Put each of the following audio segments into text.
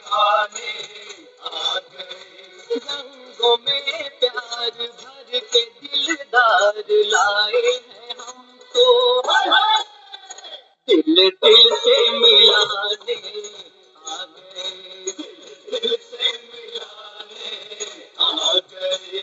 दीवाने आ गए, रंगों में प्यार भर के दिलदार लाए हैं हम तो, दिल दिल से मिलाने आ गए, दिल से मिलाने आ गए।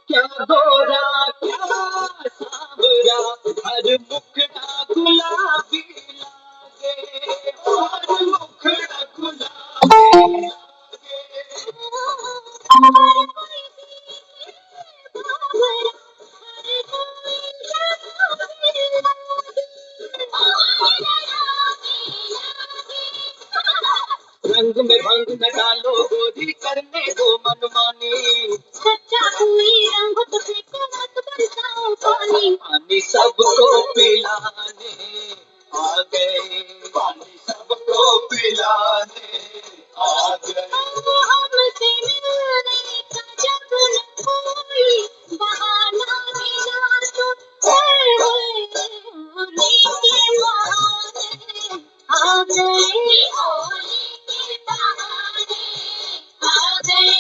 क्या गोरा क्या सांवरा, हर मुखड़ा गुलाबी लागे, हर मुखड़ा गुलाबी रंग में भंग न डालो गोरी, करने दो मनमानी, सच्चा कोई रंग तो फेंको मत बरसाओ पानी, पानी सबको पिलाने आ गए, पानी सबको पिलाने आ गए। हमसे मिलने का जब न कोई बहाना मिला तो होए होए होली के बहाने आ गए, होली के बहाने आ गए।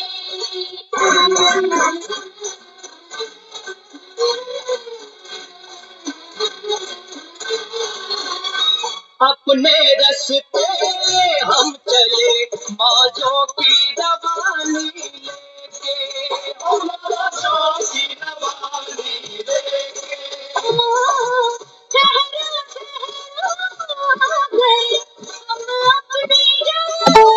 अपने रास्ते हम चले, मौजों की रवानी लेके, मौजों की रवानी लेके। ठहरो ठहरो आ गए हम अपनी जवानी,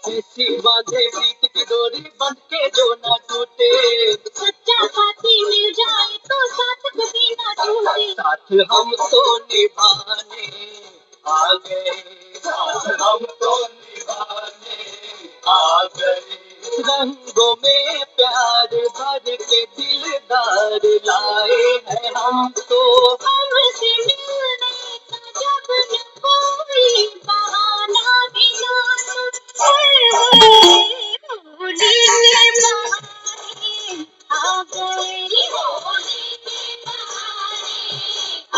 ऐसी बांधे प्रीत की डोरी, बंध के जो ना टूटे, सच्चा साथी मिल जाए तो साथ कभी ना टूटे, साथ हम तो निभाने आ गए, साथ हम तो निभाने आ गए। रंगों में प्यार भर के दिलदार लाए हैं हम तो, हमसे मिलने का जब न कोई बहाना मिला तो होए होए होली के बहाने आ गए, होली के बहाने आ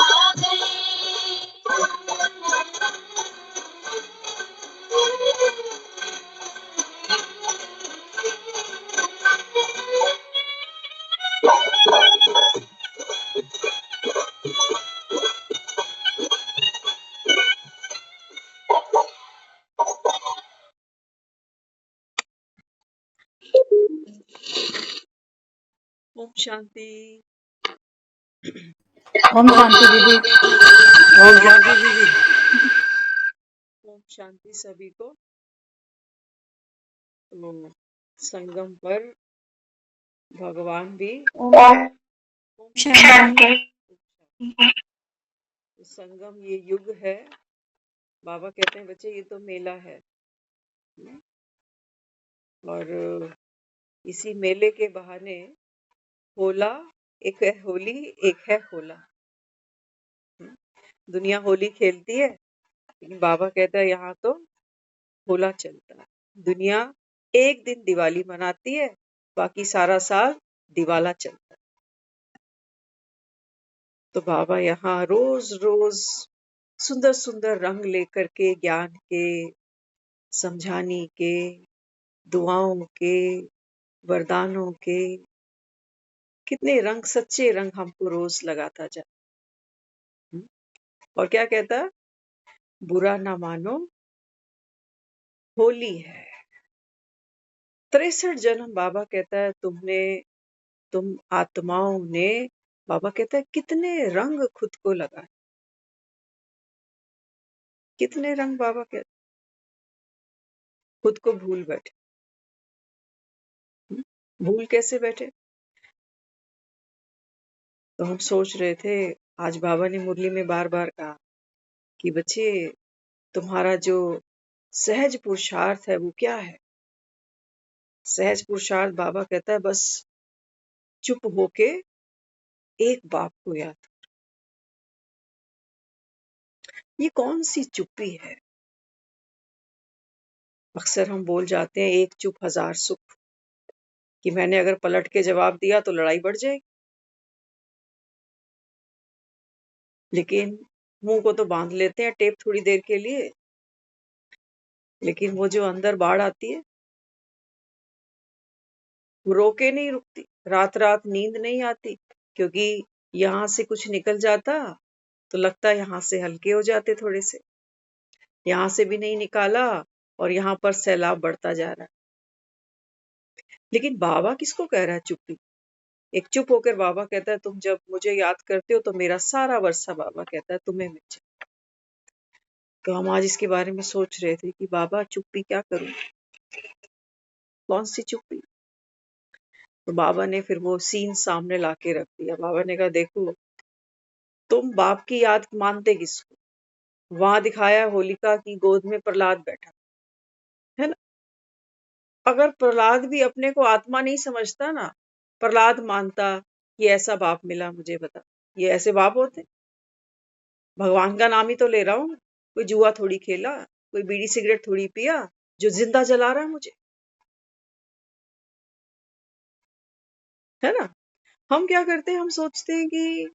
ओम शांति। ओम शांति दीदी। ओम शांति दीदी। ओम शांति सभी को। तो संगम पर भगवान भी ओम शांति। संगम ये युग है। बाबा कहते हैं बच्चे ये तो मेला है, और इसी मेले के बहाने होला, एक है होली एक है होला। दुनिया होली खेलती है, लेकिन बाबा कहता है यहाँ तो होला चलता है। दुनिया एक दिन दिवाली मनाती है, बाकी सारा साल दिवाला चलता है। तो बाबा यहाँ रोज रोज सुंदर सुंदर रंग लेकर के, ज्ञान के, समझाने के, दुआओं के, वरदानों के, कितने रंग, सच्चे रंग हमको रोज लगाता जा। और क्या कहता, बुरा ना मानो, होली है। 63 जन्म बाबा कहता है तुम आत्माओं ने, बाबा कहता है कितने रंग खुद को लगाए, कितने रंग बाबा कहते खुद को भूल बैठे। भूल कैसे बैठे? तो हम सोच रहे थे, आज बाबा ने मुरली में बार बार कहा कि बच्चे, तुम्हारा जो सहज पुरुषार्थ है वो क्या है? सहज पुरुषार्थ बाबा कहता है बस चुप होके एक बाप को याद। ये कौन सी चुप्पी है? अक्सर हम बोल जाते हैं एक चुप हजार सुख, कि मैंने अगर पलट के जवाब दिया तो लड़ाई बढ़ जाएगी। लेकिन मुंह को तो बांध लेते हैं टेप थोड़ी देर के लिए, लेकिन वो जो अंदर बाढ़ आती है वो रोके नहीं रुकती। रात रात नींद नहीं आती, क्योंकि यहाँ से कुछ निकल जाता तो लगता है यहाँ से हल्के हो जाते थोड़े से, यहाँ से भी नहीं निकाला और यहाँ पर सैलाब बढ़ता जा रहा है। लेकिन बाबा किसको कह रहा है चुप्पी? एक चुप होकर बाबा कहता है तुम जब मुझे याद करते हो तो मेरा सारा वर्षा, बाबा कहता है, तुम्हें मिल जाए। तो हम आज इसके बारे में सोच रहे थे कि बाबा चुप्पी क्या करूं, कौन सी चुप्पी? तो बाबा ने फिर वो सीन सामने लाके रख दिया। बाबा ने कहा देखो, तुम बाप की याद मानते किसको? वहां दिखाया होलिका की गोद में प्रहलाद बैठा है ना। अगर प्रहलाद भी अपने को आत्मा नहीं समझता ना, प्रहलाद मानता कि ऐसा बाप मिला मुझे, बता ये ऐसे बाप होते? भगवान का नाम ही तो ले रहा हूं, कोई जुआ थोड़ी खेला, कोई बीड़ी सिगरेट थोड़ी पिया जो जिंदा जला रहा है मुझे, है ना। हम क्या करते हैं, हम सोचते हैं कि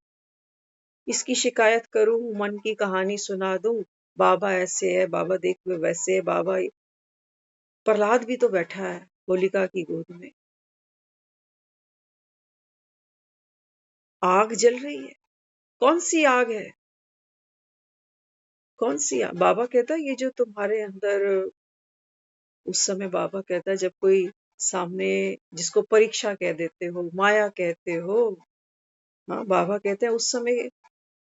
इसकी शिकायत करूं, मन की कहानी सुना दूं, बाबा ऐसे है, बाबा देख वे वैसे है, बाबा। प्रहलाद भी तो बैठा है होलिका की गोद में, आग जल रही है। कौन सी आग है? कौन सी आग? बाबा कहता है ये जो तुम्हारे अंदर, उस समय बाबा कहता है जब कोई सामने, जिसको परीक्षा कह देते हो, माया कहते हो, हाँ बाबा कहते हैं उस समय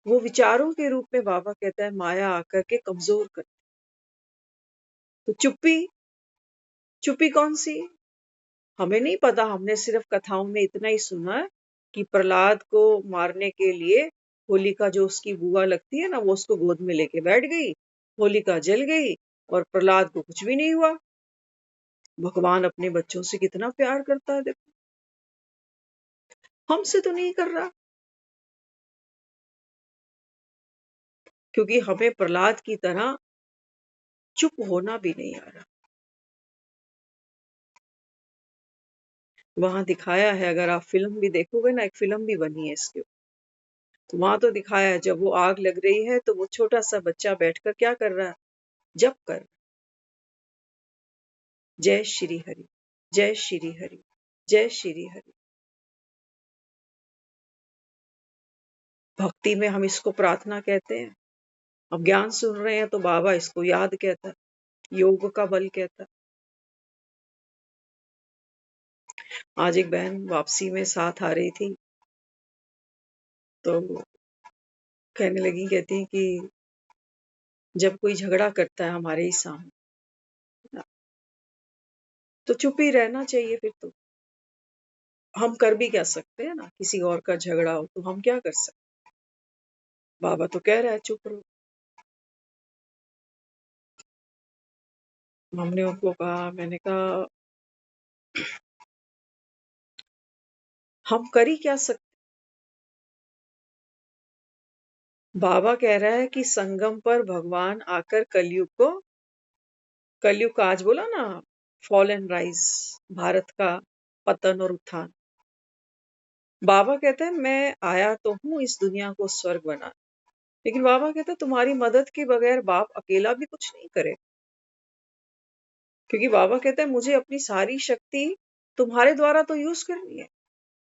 वो विचारों के रूप में, बाबा कहता है माया आकर के कमजोर कर। तो चुप्पी, चुप्पी कौन सी? हमें नहीं पता, हमने सिर्फ कथाओं में इतना ही सुना है कि प्रहलाद को मारने के लिए होलिका, जो उसकी बुआ लगती है ना, वो उसको गोद में लेके बैठ गई, होलिका जल गई और प्रहलाद को कुछ भी नहीं हुआ। भगवान अपने बच्चों से कितना प्यार करता है देखो, हमसे तो नहीं कर रहा, क्योंकि हमें प्रहलाद की तरह चुप होना भी नहीं आ रहा। वहां दिखाया है, अगर आप फिल्म भी देखोगे ना, एक फिल्म भी बनी है इसके, तो वहां तो दिखाया है जब वो आग लग रही है तो वो छोटा सा बच्चा बैठकर क्या कर रहा है, जप कर, जय श्री हरि, जय श्री हरि, जय श्री हरि। भक्ति में हम इसको प्रार्थना कहते हैं, अब ज्ञान सुन रहे हैं तो बाबा इसको याद कहता है, योग का बल कहता है। आज एक बहन वापसी में साथ आ रही थी, तो कहने लगी, कहती है कि जब कोई झगड़ा करता है हमारे ही सामने तो चुप ही रहना चाहिए, फिर तो हम कर भी क्या सकते हैं ना, किसी और का झगड़ा हो तो हम क्या कर सकते। बाबा तो कह रहा है चुप रहो। हमने उनको कहा, मैंने कहा हम कर ही क्या सकते। बाबा कह रहा है कि संगम पर भगवान आकर कलयुग का, आज बोला ना, फॉल एंड राइज, भारत का पतन और उत्थान। बाबा कहते हैं मैं आया तो हूं इस दुनिया को स्वर्ग बना, लेकिन बाबा कहते हैं तुम्हारी मदद के बगैर बाप अकेला भी कुछ नहीं करे, क्योंकि बाबा कहते हैं मुझे अपनी सारी शक्ति तुम्हारे द्वारा तो यूज करनी है।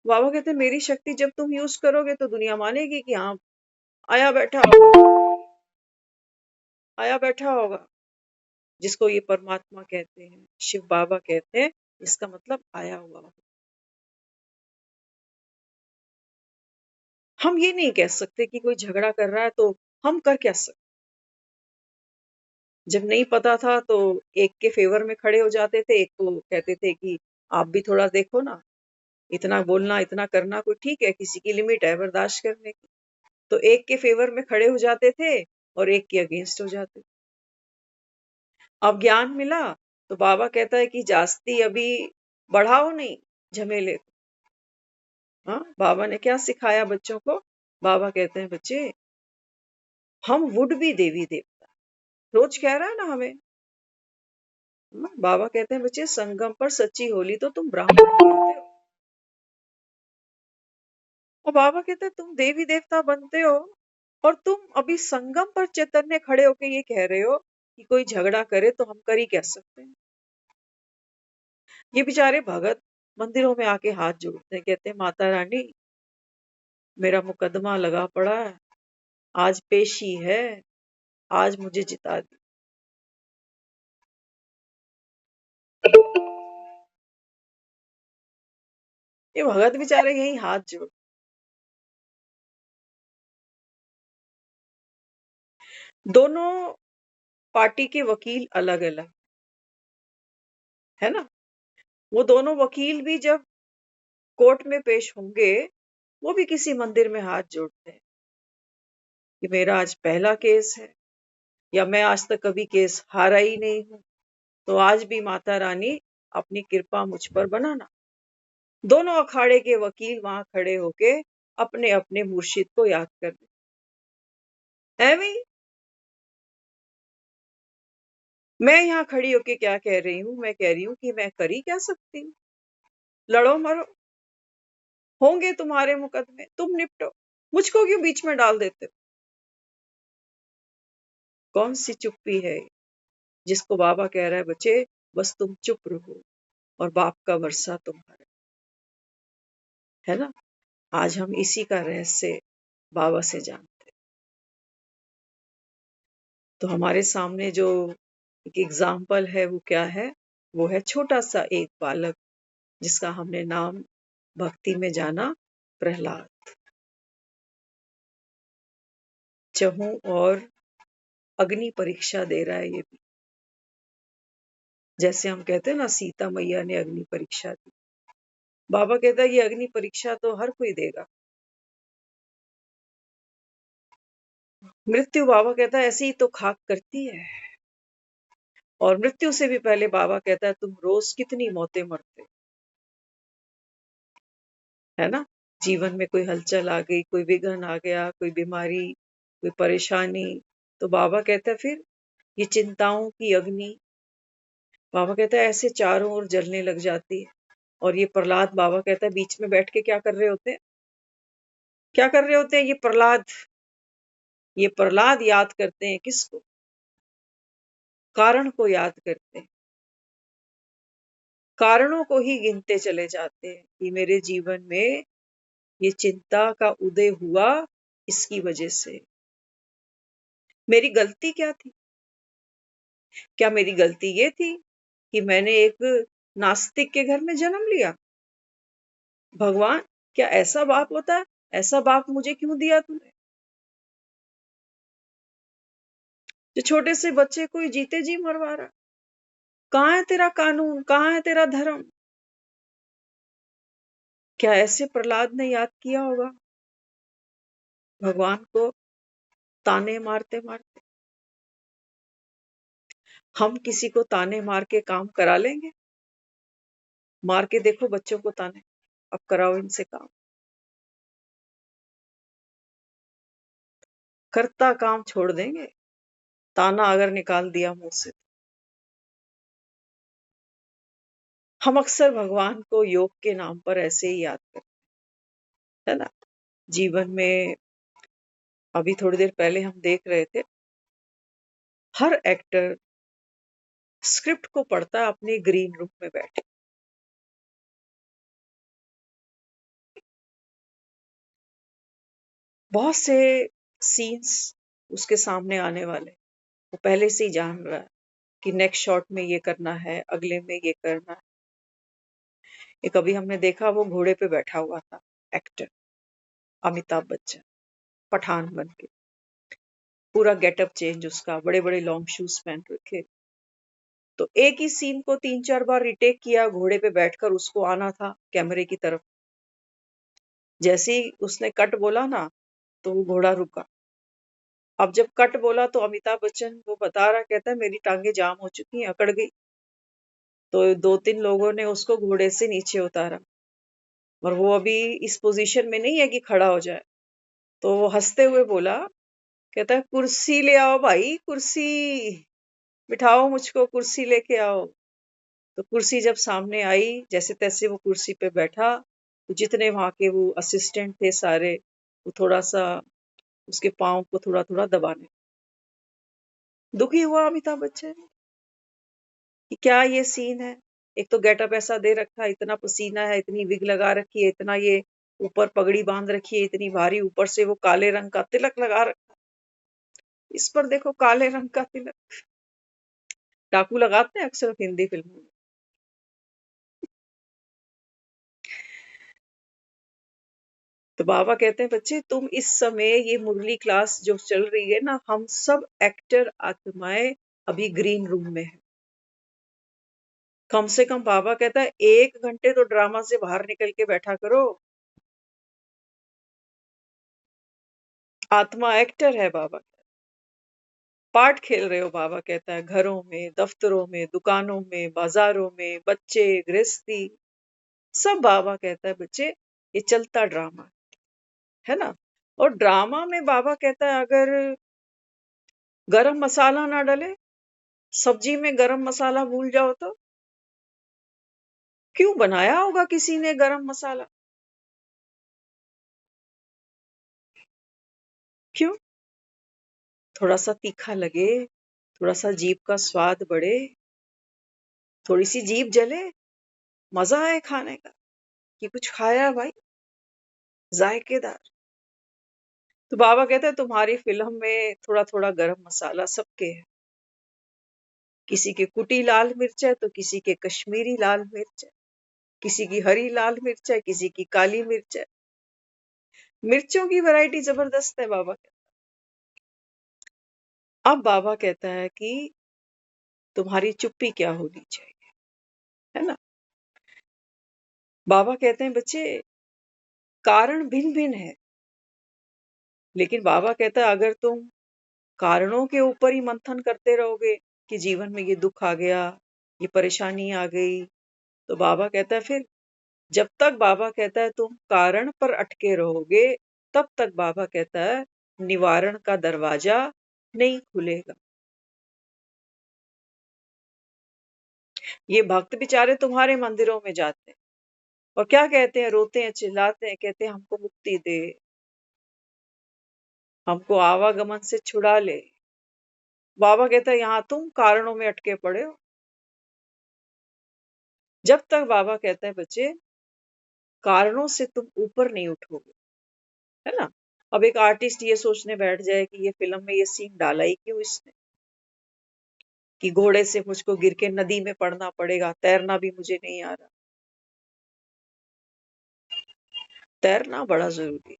बाबा कहते हैं मेरी शक्ति जब तुम यूज करोगे तो दुनिया मानेगी कि हाँ, आया बैठा होगा, आया बैठा होगा, जिसको ये परमात्मा कहते हैं, शिव बाबा कहते हैं, इसका मतलब आया हुआ हो। हम ये नहीं कह सकते कि कोई झगड़ा कर रहा है तो हम कर क्या सकते। जब नहीं पता था तो एक के फेवर में खड़े हो जाते थे, एक को कहते थे कि आप भी थोड़ा देखो ना, इतना बोलना इतना करना कोई ठीक है, किसी की लिमिट है बर्दाश्त करने की। तो एक के फेवर में खड़े हो जाते थे और एक के अगेंस्ट हो जाते। अब ज्ञान मिला तो बाबा कहता है कि जास्ती अभी बढ़ाओ नहीं झमेले को। हाँ, बाबा ने क्या सिखाया बच्चों को? बाबा कहते हैं बच्चे, हम वुड भी देवी देवता, रोज कह रहा है ना हमें। बाबा कहते हैं बच्चे, संगम पर सच्ची होली तो तुम ब्राह्मण बनते हो। और बाबा कहते हैं तुम देवी देवता बनते हो और तुम अभी संगम पर चैतन्य खड़े होके ये कह रहे हो कि कोई झगड़ा करे तो हम कर ही कह सकते हैं। ये बेचारे भगत मंदिरों में आके हाथ जोड़ते हैं, कहते हैं माता रानी मेरा मुकदमा लगा पड़ा है, आज पेशी है, आज मुझे जिता दी। ये भगत बेचारे यही हाथ जोड़। दोनों पार्टी के वकील अलग अलग है ना। वो दोनों वकील भी जब कोर्ट में पेश होंगे, वो भी किसी मंदिर में हाथ जोड़ते हैं कि मेरा आज पहला केस है, या मैं आज तक कभी केस हारा ही नहीं हूं, तो आज भी माता रानी अपनी कृपा मुझ पर बनाना। दोनों अखाड़े के वकील वहां खड़े होके अपने अपने मुर्शिद को याद कर रहे हैं। मैं यहाँ खड़ी होके क्या कह रही हूँ? मैं कह रही हूँ कि मैं कर ही क्या सकती हूँ। लड़ो मरो, होंगे तुम्हारे मुकदमे, तुम निपटो, मुझको क्यों बीच में डाल देते हो? कौन सी चुप्पी है जिसको बाबा कह रहा है बच्चे बस तुम चुप रहो और बाप का वर्षा तुम्हारा, है ना। आज हम इसी का रहस्य बाबा से जानते हैं। तो हमारे सामने जो एक एग्जाम्पल है वो क्या है? वो है छोटा सा एक बालक जिसका हमने नाम भक्ति में जाना, प्रहलाद। चहु और अग्नि परीक्षा दे रहा है ये भी। जैसे हम कहते हैं ना सीता मैया ने अग्नि परीक्षा दी, बाबा कहता है ये अग्नि परीक्षा तो हर कोई देगा। मृत्यु बाबा कहता है ऐसी ही तो खाक करती है, और मृत्यु से भी पहले बाबा कहता है तुम रोज कितनी मौतें मरते, है ना। जीवन में कोई हलचल आ गई, कोई विघ्न आ गया, कोई बीमारी, कोई परेशानी, तो बाबा कहता है फिर ये चिंताओं की अग्नि, बाबा कहता है ऐसे चारों ओर जलने लग जाती है। और ये प्रहलाद, बाबा कहता है बीच में बैठ के क्या कर रहे होते हैं? क्या कर रहे होते हैं ये प्रहलाद? ये प्रहलाद याद करते हैं किसको? कारण को याद करते हैं, कारणों को ही गिनते चले जाते हैं कि मेरे जीवन में ये चिंता का उदय हुआ इसकी वजह से। मेरी गलती क्या थी? क्या मेरी गलती ये थी कि मैंने एक नास्तिक के घर में जन्म लिया? भगवान, क्या ऐसा बाप होता है? ऐसा बाप मुझे क्यों दिया तूने, जो छोटे से बच्चे को जीते जी मरवा रहा? कहाँ है तेरा कानून, कहाँ है तेरा धर्म? क्या ऐसे प्रहलाद ने याद किया होगा भगवान को ताने मारते मारते? हम किसी को ताने मार के काम करा लेंगे? मार के देखो बच्चों को ताने, अब कराओ इनसे काम। करता काम छोड़ देंगे, ताना अगर निकाल दिया मुंह से। हम अक्सर भगवान को योग के नाम पर ऐसे ही याद करते हैं, है ना। जीवन में अभी थोड़ी देर पहले हम देख रहे थे, हर एक्टर स्क्रिप्ट को पढ़ता है अपने ग्रीन रूम में बैठे। बहुत से सीन्स उसके सामने आने वाले, वो पहले से ही जान रहा है कि नेक्स्ट शॉट में ये करना है, अगले में ये करना है। एक अभी हमने देखा वो घोड़े पे बैठा हुआ था एक्टर अमिताभ बच्चन, पठान बन के, पूरा गेटअप चेंज उसका, बड़े बड़े लॉन्ग शूज पहन रखे। तो एक ही सीन को 3-4 बार रिटेक किया, घोड़े पे बैठकर उसको आना था कैमरे की तरफ। जैसे ही उसने कट बोला ना तो वो घोड़ा रुका। अब जब कट बोला तो अमिताभ बच्चन वो बता रहा, कहता है मेरी टांगे जाम हो चुकी हैं, अकड़ गई। तो 2-3 लोगों ने उसको घोड़े से नीचे उतारा और वो अभी इस पोजीशन में नहीं है कि खड़ा हो जाए। तो वो हंसते हुए बोला, कहता है कुर्सी ले आओ भाई, कुर्सी बिठाओ मुझको, कुर्सी लेके आओ। तो कुर्सी जब सामने आई, जैसे तैसे वो कुर्सी पे बैठा। तो जितने वहां के वो असिस्टेंट थे सारे, वो थोड़ा सा उसके पाँव को थोड़ा थोड़ा दबाने। दुखी हुआ अमिताभ बच्चन कि क्या ये सीन है। एक तो गेटअप ऐसा दे रखा है, इतना पसीना है, इतनी विग लगा रखी है, इतना ये ऊपर पगड़ी बांध रखी है इतनी भारी, ऊपर से वो काले रंग का तिलक लगा रखा। इस पर देखो काले रंग का तिलक, डाकू लगाते हैं अक्सर हिंदी फिल्मों में। तो बाबा कहते हैं बच्चे तुम इस समय ये मुरली क्लास जो चल रही है ना, हम सब एक्टर आत्माएं अभी ग्रीन रूम में है। कम से कम बाबा कहता है 1 घंटे तो ड्रामा से बाहर निकल के बैठा करो। आत्मा एक्टर है बाबा, पार्ट खेल रहे हो। बाबा कहता है घरों में, दफ्तरों में, दुकानों में, बाजारों में, बच्चे, गृहस्थी, सब बाबा कहता है बच्चे ये चलता ड्रामा है ना। और ड्रामा में बाबा कहता है अगर गरम मसाला ना डले, सब्जी में गरम मसाला भूल जाओ तो क्यों बनाया होगा किसी ने गरम मसाला? क्यों? थोड़ा सा तीखा लगे, थोड़ा सा जीभ का स्वाद बढ़े, थोड़ी सी जीभ जले, मजा आए खाने का कि कुछ खाया भाई, जायकेदार। तो बाबा कहते हैं तुम्हारी फिल्म में थोड़ा थोड़ा गरम मसाला सबके है। किसी के कुटी लाल मिर्च है तो किसी के कश्मीरी लाल मिर्च है, किसी की हरी लाल मिर्च है, किसी की काली मिर्च है। मिर्चों की वैरायटी जबरदस्त है बाबा कहता है। अब बाबा कहता है कि तुम्हारी चुप्पी क्या होनी चाहिए, है ना। बाबा कहते हैं बच्चे कारण भिन्न भिन्न है, लेकिन बाबा कहता है अगर तुम कारणों के ऊपर ही मंथन करते रहोगे कि जीवन में ये दुख आ गया, ये परेशानी आ गई, तो बाबा कहता है फिर जब तक बाबा कहता है तुम कारण पर अटके रहोगे, तब तक बाबा कहता है निवारण का दरवाजा नहीं खुलेगा। ये भक्त बेचारे तुम्हारे मंदिरों में जाते हैं और क्या कहते हैं, रोते हैं, चिल्लाते हैं, कहते हैं हमको मुक्ति दे, हमको आवागमन से छुड़ा ले। बाबा कहता है यहाँ तुम कारणों में अटके पड़े हो। जब तक बाबा कहता है बच्चे कारणों से तुम ऊपर नहीं उठोगे, है ना। अब एक आर्टिस्ट ये सोचने बैठ जाए कि ये फिल्म में ये सीन डाला ही क्यों इसने, कि घोड़े से मुझको गिर के नदी में पड़ना पड़ेगा, तैरना भी मुझे नहीं आ रहा। तैरना बड़ा जरूरी।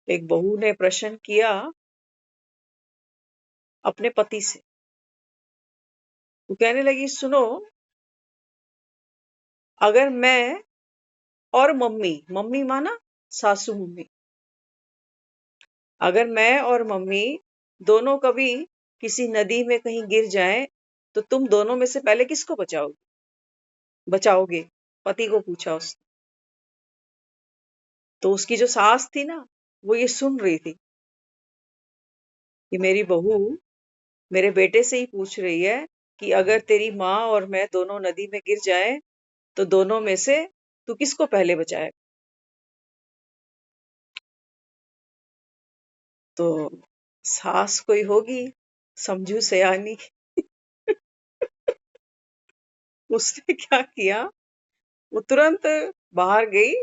एक बहू ने प्रश्न किया अपने पति से, वो कहने लगी सुनो, अगर मैं और मम्मी, मम्मी माना सासू मम्मी, अगर मैं और मम्मी दोनों कभी किसी नदी में कहीं गिर जाएं, तो तुम दोनों में से पहले किसको बचाओगे? पति को पूछा उसने। तो उसकी जो सास थी ना, वो ये सुन रही थी कि मेरी बहू मेरे बेटे से ही पूछ रही है कि अगर तेरी माँ और मैं दोनों नदी में गिर जाएं, तो दोनों में से तू किसको पहले बचाएगा? तो सास कोई होगी समझू सयानी, उसने क्या किया, वो तुरंत बाहर गई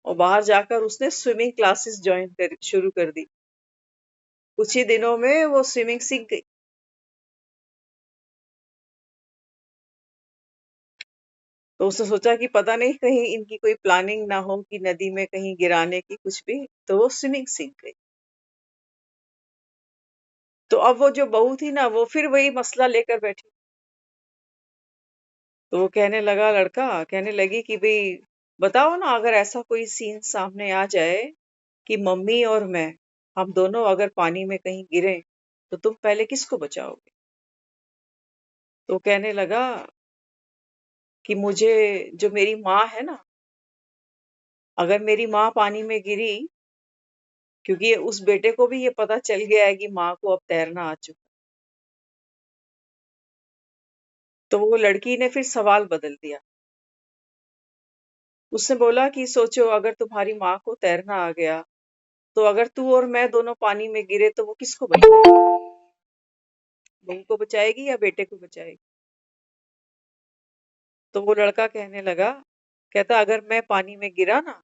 और बाहर जाकर उसने स्विमिंग क्लासेस ज्वाइन कर शुरू कर दी। कुछ ही दिनों में वो स्विमिंग सीख गई। तो उसने सोचा कि पता नहीं कहीं इनकी कोई प्लानिंग ना हो कि नदी में कहीं गिराने की कुछ भी, तो वो स्विमिंग सीख गई। तो अब वो जो बहू थी ना, वो फिर वही मसला लेकर बैठी। तो वो कहने लगा, लड़का कहने लगी कि भाई बताओ ना, अगर ऐसा कोई सीन सामने आ जाए कि मम्मी और मैं, हम दोनों अगर पानी में कहीं गिरे, तो तुम पहले किसको बचाओगे? तो कहने लगा कि मुझे, जो मेरी माँ है ना, अगर मेरी माँ पानी में गिरी, क्योंकि उस बेटे को भी ये पता चल गया है कि माँ को अब तैरना आ चुका, तो वो लड़की ने फिर सवाल बदल दिया। उसने बोला कि सोचो, अगर तुम्हारी माँ को तैरना आ गया, तो अगर तू और मैं दोनों पानी में गिरे तो वो किसको बचाएगी? बहू को बचाएगी या बेटे को बचाएगी? तो वो लड़का कहने लगा, कहता अगर मैं पानी में गिरा ना,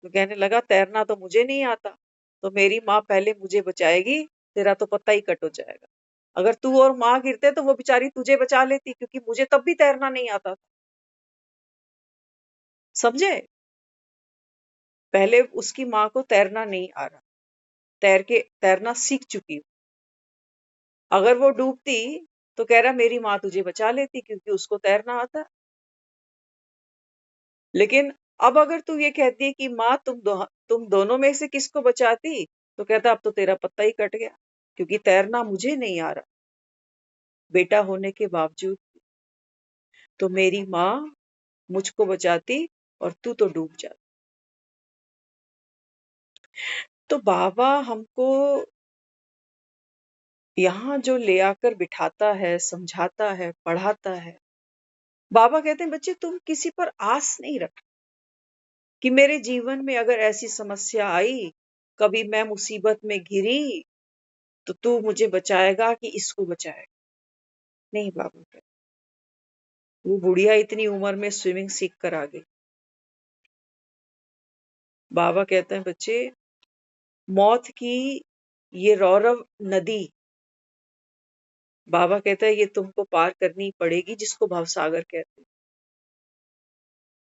तो कहने लगा तैरना तो मुझे नहीं आता, तो मेरी माँ पहले मुझे बचाएगी, तेरा तो पत्ता ही कट हो जाएगा। अगर तू और माँ गिरते तो वो बेचारी तुझे बचा लेती, क्योंकि मुझे तब भी तैरना नहीं आता था। समझे? पहले उसकी माँ को तैरना नहीं आ रहा, तैरना सीख चुकी हूँ। अगर वो डूबती तो कह रहा मेरी माँ तुझे बचा लेती, क्योंकि उसको तैरना आता। लेकिन अब अगर तू ये कहती है कि माँ तुम दोनों में से किसको बचाती, तो कहता अब तो तेरा पत्ता ही कट गया, क्योंकि तैरना मुझे नहीं आ रहा, बेटा होने के बावजूद। तो मेरी माँ मुझको बचाती और तू तो डूब जाती। तो बाबा हमको यहाँ जो ले आकर बिठाता है, समझाता है, पढ़ाता है, बाबा कहते हैं बच्चे तुम किसी पर आस नहीं रख कि मेरे जीवन में अगर ऐसी समस्या आई, कभी मैं मुसीबत में घिरी, तो तू मुझे बचाएगा कि इसको बचाएगा। नहीं बाबा कहते, वो बुढ़िया इतनी उम्र में स्विमिंग सीख कर आ गई। बाबा कहते हैं बच्चे, मौत की ये रौरव नदी, बाबा कहता है ये तुमको पार करनी पड़ेगी, जिसको भवसागर कहते हैं।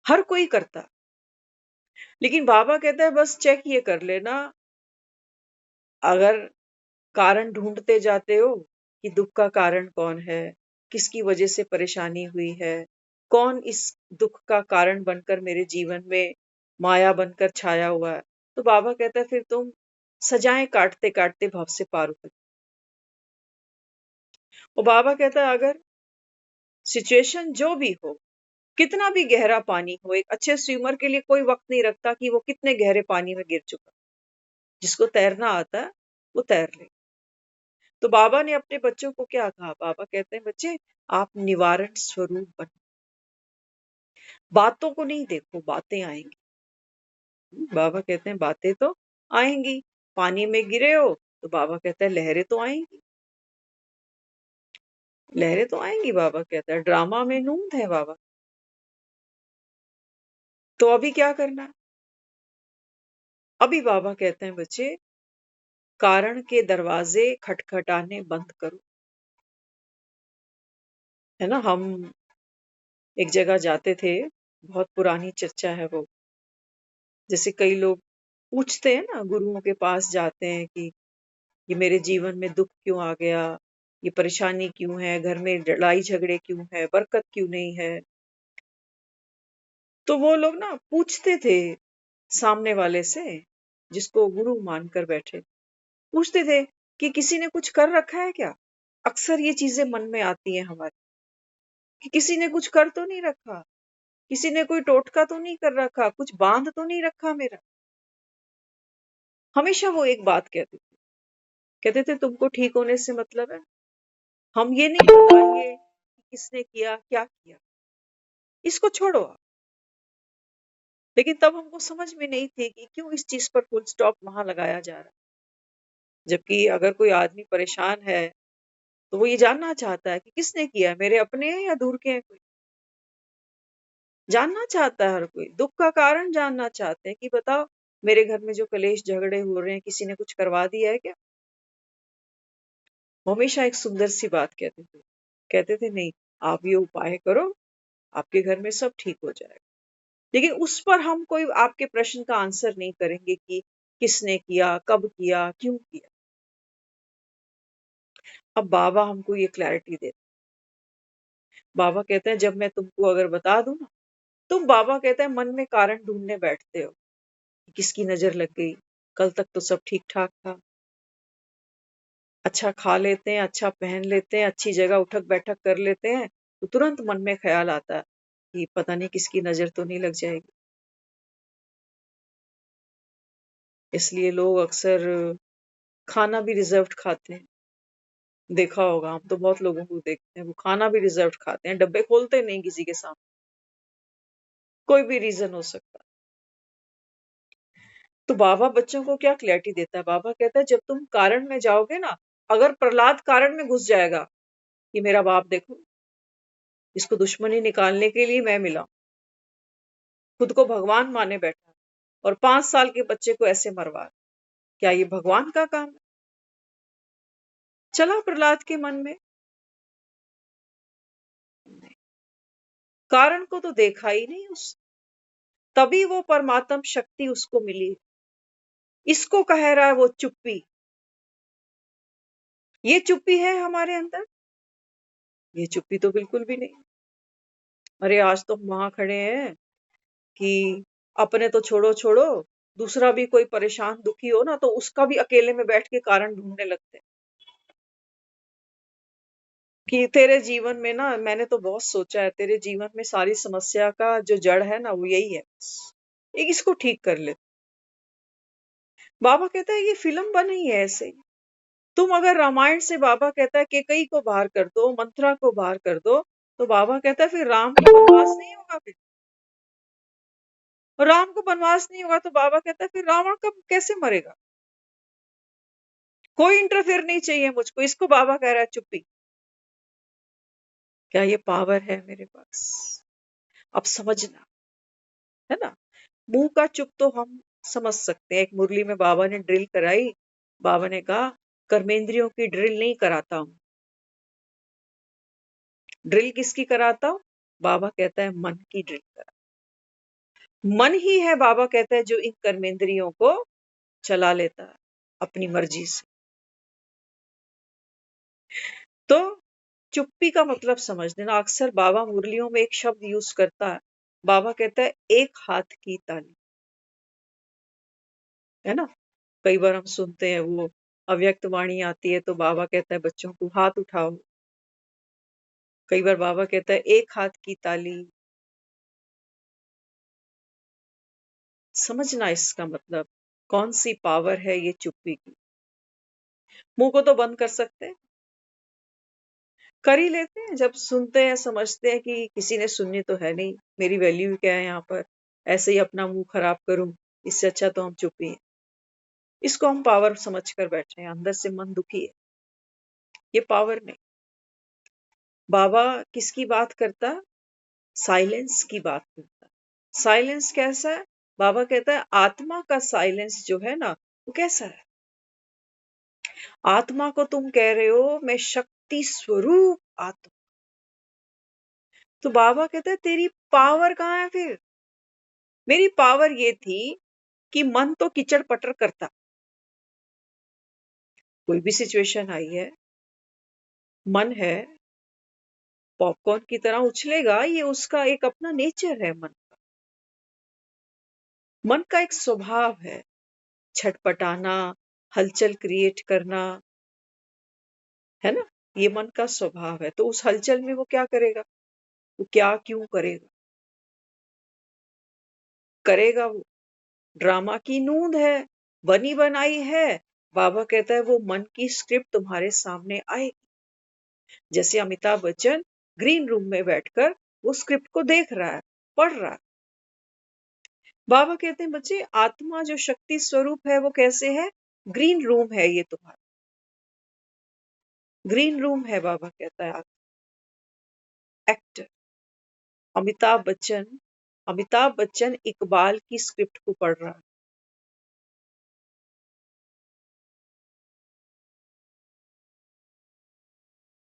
हर कोई करता, लेकिन बाबा कहता है बस चेक ये कर लेना, अगर कारण ढूंढते जाते हो कि दुख का कारण कौन है, किसकी वजह से परेशानी हुई है, कौन इस दुख का कारण बनकर मेरे जीवन में माया बनकर छाया हुआ है, तो बाबा कहता है फिर तुम सजाएं काटते काटते भव से पार उतर। और बाबा कहता है अगर सिचुएशन जो भी हो, कितना भी गहरा पानी हो, एक अच्छे स्विमर के लिए कोई वक्त नहीं रखता कि वो कितने गहरे पानी में गिर चुका, जिसको तैरना आता है वो तैर ले। तो बाबा ने अपने बच्चों को क्या कहा? बाबा कहते हैं बच्चे आप निवारण स्वरूप बनो, बातों को नहीं देखो, बातें आएंगी। बाबा कहते हैं बातें तो आएंगी, पानी में गिरे हो तो बाबा कहता है लहरें तो आएंगी, लहरें तो आएंगी। बाबा कहता है ड्रामा में नूंद है बाबा। तो अभी क्या करना है? अभी बाबा कहते हैं बच्चे कारण के दरवाजे खटखटाने बंद करो। है ना, हम एक जगह जाते थे, बहुत पुरानी चर्चा है वो, जैसे कई लोग पूछते हैं ना, गुरुओं के पास जाते हैं कि ये मेरे जीवन में दुख क्यों आ गया, ये परेशानी क्यों है, घर में लड़ाई झगड़े क्यों है, बरकत क्यों नहीं है। तो वो लोग ना पूछते थे सामने वाले से, जिसको गुरु मानकर बैठे, पूछते थे कि किसी ने कुछ कर रखा है क्या। अक्सर ये चीजें मन में आती हैं हमारे, कि किसी ने कुछ कर तो नहीं रखा, किसी ने कोई टोटका तो नहीं कर रखा, कुछ बांध तो नहीं रखा मेरा। हमेशा वो एक बात कहते थे तुमको ठीक होने से मतलब है, हम ये नहीं बताएंगे कि किसने किया क्या किया, इसको छोड़ो आप। लेकिन तब हमको समझ में नहीं थी कि क्यों इस चीज पर फुल स्टॉप वहां लगाया जा रहा है। जबकि अगर कोई आदमी परेशान है, तो वो ये जानना चाहता है कि किसने किया है, मेरे अपने हैं या दूर के हैं। कोई जानना चाहता है, हर कोई दुख का कारण जानना चाहते हैं कि बताओ मेरे घर में जो कलेश झगड़े हो रहे हैं, किसी ने कुछ करवा दिया है क्या। वो हमेशा एक सुंदर सी बात कहते थे नहीं, आप ये उपाय करो, आपके घर में सब ठीक हो जाएगा। लेकिन उस पर हम कोई आपके प्रश्न का आंसर नहीं करेंगे कि किसने किया, कब किया, क्यों किया। अब बाबा हमको ये क्लैरिटी देते। बाबा कहते हैं जब मैं तुमको अगर बता दूं ना, तुम बाबा कहते हैं मन में कारण ढूंढने बैठते हो कि किसकी नजर लग गई, कल तक तो सब ठीक ठाक था, अच्छा खा लेते हैं, अच्छा पहन लेते हैं, अच्छी जगह उठक बैठक कर लेते हैं, तो तुरंत मन में ख्याल आता है कि पता नहीं किसकी नजर तो नहीं लग जाएगी। इसलिए लोग अक्सर खाना भी रिजर्व्ड खाते हैं। देखा होगा, हम तो बहुत लोगों को देखते हैं वो खाना भी रिजर्व्ड खाते हैं, डब्बे खोलते नहीं किसी के सामने। कोई भी रीजन हो सकता है। तो बाबा बच्चों को क्या क्लैरिटी देता है? बाबा कहता है जब तुम कारण में जाओगे ना, अगर प्रहलाद कारण में घुस जाएगा कि मेरा बाप देखो, इसको दुश्मनी निकालने के लिए मैं मिला, खुद को भगवान माने बैठा और 5 साल के बच्चे को ऐसे मरवा, क्या ये भगवान का काम है? चला प्रहलाद के मन में, कारण को तो देखा ही नहीं उस, तभी वो परमात्म शक्ति उसको मिली। इसको कह रहा है वो चुप्पी। ये चुप्पी है हमारे अंदर? ये चुप्पी तो बिल्कुल भी नहीं। अरे आज तो हम वहां खड़े हैं कि अपने तो छोड़ो छोड़ो, दूसरा भी कोई परेशान दुखी हो ना तो उसका भी अकेले में बैठ के कारण ढूंढने लगते हैं कि तेरे जीवन में ना, मैंने तो बहुत सोचा है, तेरे जीवन में सारी समस्या का जो जड़ है ना वो यही है, बस एक इसको ठीक कर ले। बाबा कहता है ये फिल्म बनी है ऐसे ही। तुम अगर रामायण से, बाबा कहता है केकई को बाहर कर दो, मंथरा को बाहर कर दो, तो बाबा कहता है फिर राम को वनवास नहीं होगा। फिर और राम को वनवास नहीं होगा तो बाबा कहता है फिर रावण कब कैसे मरेगा? कोई इंटरफेयर नहीं चाहिए मुझको। इसको बाबा कह रहा है चुप्पी। क्या ये पावर है मेरे पास? अब समझना, है ना। मुंह का चुप तो हम समझ सकते हैं। एक मुरली में बाबा ने ड्रिल कराई, बाबा ने कहा कर्मेंद्रियों की ड्रिल नहीं कराता हूं। ड्रिल किसकी कराता हूं? बाबा कहता है मन की ड्रिल करा। मन ही है, बाबा कहता है, जो इन कर्मेंद्रियों को चला लेता है अपनी मर्जी से। तो चुप्पी का मतलब समझ लेना। अक्सर बाबा मुरलियों में एक शब्द यूज करता है, बाबा कहता है एक हाथ की ताली, है ना। कई बार हम सुनते हैं वो अव्यक्त वाणी आती है तो बाबा कहता है बच्चों को हाथ उठाओ। कई बार बाबा कहता है एक हाथ की ताली। समझना इसका मतलब, कौन सी पावर है ये चुप्पी की। मुंह को तो बंद कर सकते हैं, कर ही लेते हैं जब सुनते हैं, समझते हैं कि किसी ने सुननी तो है नहीं, मेरी वैल्यू क्या है यहाँ पर, ऐसे ही अपना मुंह खराब करूं, इससे अच्छा तो हम चुप ही हैं। इसको हम पावर समझ कर बैठे हैं, अंदर से मन दुखी है, ये पावर नहीं। बाबा किसकी बात करता? साइलेंस की बात करता। साइलेंस कैसा है? बाबा कहता है आत्मा का साइलेंस जो है ना, वो कैसा है? आत्मा को तुम कह रहे हो मैं शक्ति स्वरूप आत्मा, तो बाबा कहता है तेरी पावर कहाँ है फिर? मेरी पावर ये थी कि मन तो किचड़ पटर करता, कोई भी सिचुएशन आई है, मन है पॉपकॉर्न की तरह उछलेगा, ये उसका एक अपना नेचर है। मन का एक स्वभाव है, छटपटाना, हलचल क्रिएट करना, है ना। ये मन का स्वभाव है। तो उस हलचल में वो क्या करेगा? वो क्या क्यों करेगा? करेगा वो। ड्रामा की नूंद है, बनी बनाई है। बाबा कहता है वो मन की स्क्रिप्ट तुम्हारे सामने आएगी। जैसे अमिताभ बच्चन ग्रीन रूम में बैठकर वो स्क्रिप्ट को देख रहा है, पढ़ रहा है। बाबा कहते हैं बच्चे, आत्मा जो शक्ति स्वरूप है वो कैसे है? ग्रीन रूम है ये तुम्हारा, ग्रीन रूम है। बाबा कहता है एक्टर अमिताभ बच्चन इकबाल की स्क्रिप्ट को पढ़ रहा है।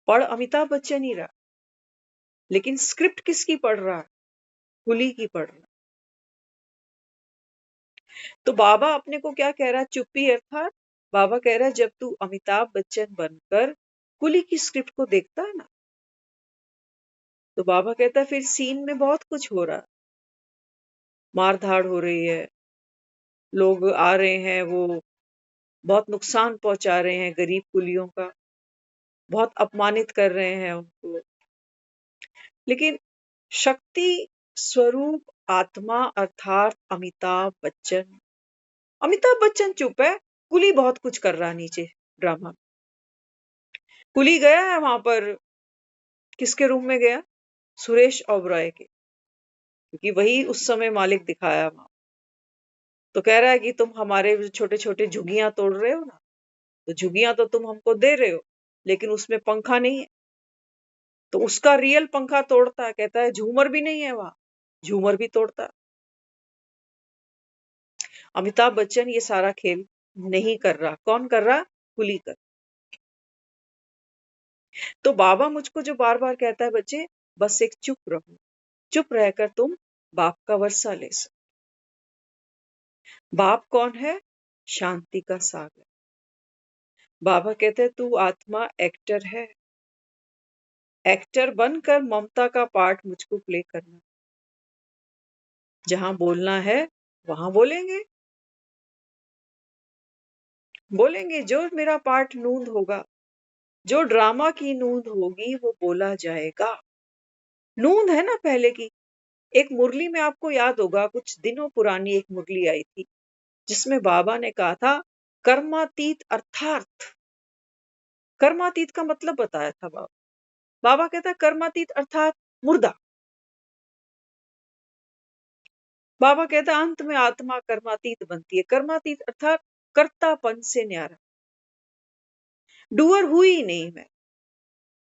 पढ़ अमिताभ बच्चन ही रहा, लेकिन स्क्रिप्ट किसकी पढ़ रहा है? कुली की पढ़ रहा। तो बाबा अपने को क्या कह रहा है? चुप्पी। अर्थात बाबा कह रहा है जब तू अमिताभ बच्चन बनकर कुली की स्क्रिप्ट को देखता है ना, तो बाबा कहता है फिर सीन में बहुत कुछ हो रहा है, मार धाड़ हो रही है, लोग आ रहे हैं, वो बहुत नुकसान पहुंचा रहे हैं गरीब कुलियों का, बहुत अपमानित कर रहे हैं उनको। लेकिन शक्ति स्वरूप आत्मा अर्थात अमिताभ बच्चन चुप है, कुली बहुत कुछ कर रहा है नीचे ड्रामा। कुली गया है वहां पर, किसके रूम में गया? सुरेश ओबरॉय के, क्योंकि वही उस समय मालिक दिखाया वहां। तो कह रहा है कि तुम हमारे छोटे छोटे झुग्गियां तोड़ रहे हो ना, तो झुग्गियां तो तुम हमको दे रहे हो, लेकिन उसमें पंखा नहीं है। तो उसका रियल पंखा तोड़ता है, कहता है झूमर भी नहीं है वहां, झूमर भी तोड़ता। अमिताभ बच्चन ये सारा खेल नहीं कर रहा, कौन कर रहा? कुली कर। तो बाबा मुझको जो बार बार कहता है, बच्चे बस एक चुप रहो, चुप रहकर तुम बाप का वर्षा ले सकते। बाप कौन है? शांति का सागर। बाबा कहते हैं तू आत्मा एक्टर है, एक्टर बनकर ममता का पार्ट मुझको प्ले करना। जहां बोलना है वहां बोलेंगे, बोलेंगे जो मेरा पार्ट नूंद होगा, जो ड्रामा की नूंद होगी वो बोला जाएगा। नूंद है ना पहले की। एक मुरली में आपको याद होगा, कुछ दिनों पुरानी एक मुरली आई थी जिसमें बाबा ने कहा था कर्मातीत अर्थार्थ। कर्मातीत का मतलब बताया था बाबा। बाबा कहता है कर्मातीत अर्थात मुर्दा। बाबा कहता है अंत में आत्मा कर्मातीत बनती है। कर्मातीत अर्थात कर्तापन से न्यारा, डूअर हुई नहीं मैं।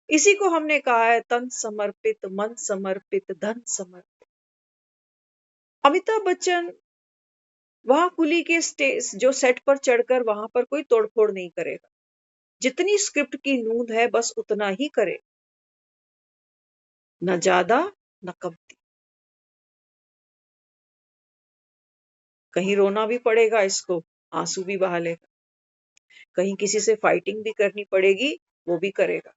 इसी को हमने कहा है तन समर्पित, मन समर्पित, धन समर्पित। अमिताभ बच्चन वहां कुली के स्टेज जो सेट पर चढ़कर वहां पर कोई तोड़फोड़ नहीं करेगा। जितनी स्क्रिप्ट की नूंद है बस उतना ही करे, न ज्यादा न कमती। कहीं रोना भी पड़ेगा इसको, आंसू भी बहा लेगा। कहीं किसी से फाइटिंग भी करनी पड़ेगी, वो भी करेगा।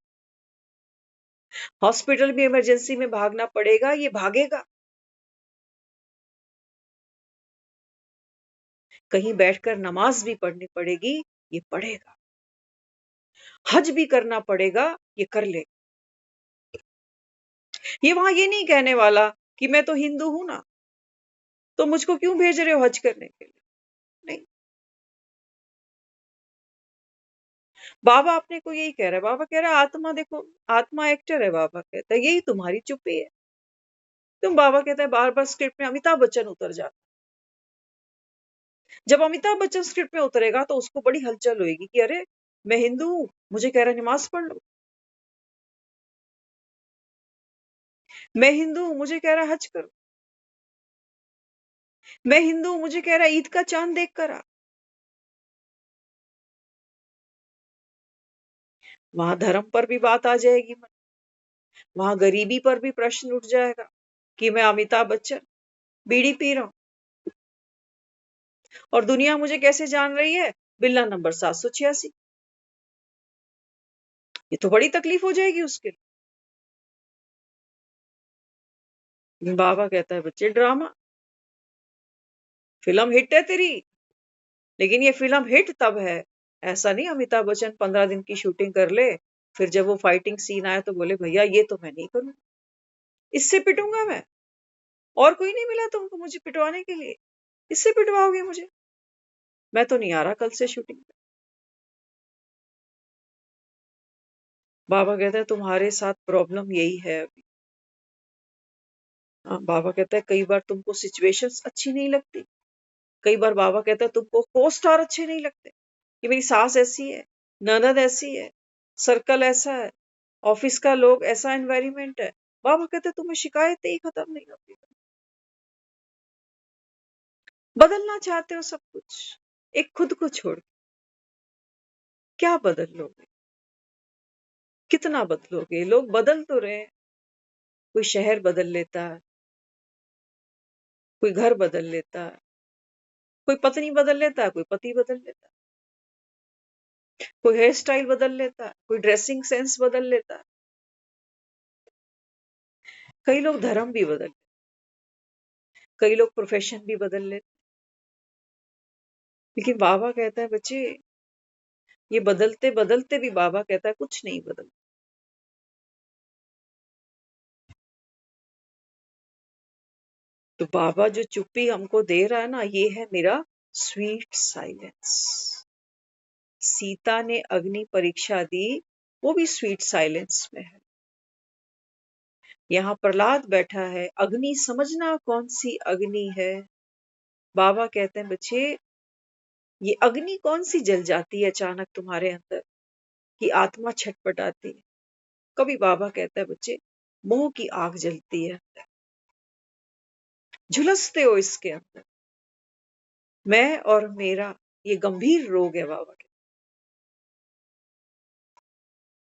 हॉस्पिटल में इमरजेंसी में भागना पड़ेगा, ये भागेगा। कहीं बैठकर नमाज भी पढ़नी पड़ेगी, ये पढ़ेगा। हज भी करना पड़ेगा, ये कर ले। ये वहां ये नहीं कहने वाला कि मैं तो हिंदू हूं ना, तो मुझको क्यों भेज रहे हो हज करने के लिए। नहीं, बाबा अपने को यही कह रहा है। बाबा कह रहा है आत्मा देखो, आत्मा एक्टर है। बाबा कहता है यही तुम्हारी चुप्पी है। तुम, बाबा कहता है बार बार स्क्रिप्ट में अमिताभ बच्चन उतर जाता। जब अमिताभ बच्चन स्क्रिप्ट में उतरेगा तो उसको बड़ी हलचल होगी कि अरे मैं हिंदू हूं, मुझे कह रहा है नमाज पढ़ लो। मैं हिंदू हूं, मुझे कह रहा है हज करो। मैं हिंदू हूं, मुझे कह रहा है ईद का चांद देख कर आ। वहां धर्म पर भी बात आ जाएगी, वहां गरीबी पर भी प्रश्न उठ जाएगा कि मैं अमिताभ बच्चन बीड़ी पी रहा हूं और दुनिया मुझे कैसे जान रही है? बिल्ला नंबर 786। ये तो बड़ी तकलीफ हो जाएगी उसके लिए। बाबा कहता है बच्चे ड्रामा, फिल्म हिट है तेरी, लेकिन ये फिल्म हिट तब है, ऐसा नहीं अमिताभ बच्चन 15 दिन की शूटिंग कर ले, फिर जब वो फाइटिंग सीन आए तो बोले भैया ये तो मैं नहीं करूंगा, इससे पिटूंगा मैं। और कोई नहीं मिला तुमको मुझे पिटवाने के लिए, इससे पिटवाओगे मुझे, मैं तो नहीं आ रहा कल से शूटिंग पे। बाबा कहता है तुम्हारे साथ प्रॉब्लम यही है अभी। हाँ, बाबा कहता है कई बार तुमको सिचुएशंस अच्छी नहीं लगती। कई बार बाबा कहता है तुमको को स्टार अच्छे नहीं लगते, कि मेरी सास ऐसी है, ननद ऐसी है, सर्कल ऐसा है, ऑफिस का लोग ऐसा एनवायरमेंट है। बाबा कहते हैं तुम्हें शिकायतें ही खत्म नहीं होती। बदलना चाहते हो सब कुछ, एक खुद को छोड़, क्या बदल लोगे? कितना बदलोगे? लोग बदल तो रहे हैं, कोई शहर बदल लेता है, कोई घर बदल लेता है, कोई पत्नी बदल लेता है, कोई पति बदल लेता है, कोई हेयर स्टाइल बदल लेता है, कोई ड्रेसिंग सेंस बदल लेता है, कई लोग धर्म भी बदल, कई लोग प्रोफेशन भी बदल लेते। लेकिन बाबा कहता है बच्चे, ये बदलते बदलते भी बाबा कहता है कुछ नहीं बदल। तो बाबा जो चुप्पी हमको दे रहा है ना, ये है मेरा स्वीट साइलेंस। सीता ने अग्नि परीक्षा दी, वो भी स्वीट साइलेंस में है। यहाँ प्रहलाद बैठा है, अग्नि समझना कौन सी अग्नि है। बाबा कहते हैं बच्चे, ये अग्नि कौन सी जल जाती है अचानक तुम्हारे अंदर कि आत्मा छटपटाती है। कभी बाबा कहता है बच्चे, मोह की आग जलती है, झुलसते हो इसके अंदर, मैं और मेरा, ये गंभीर रोग है बाबा के।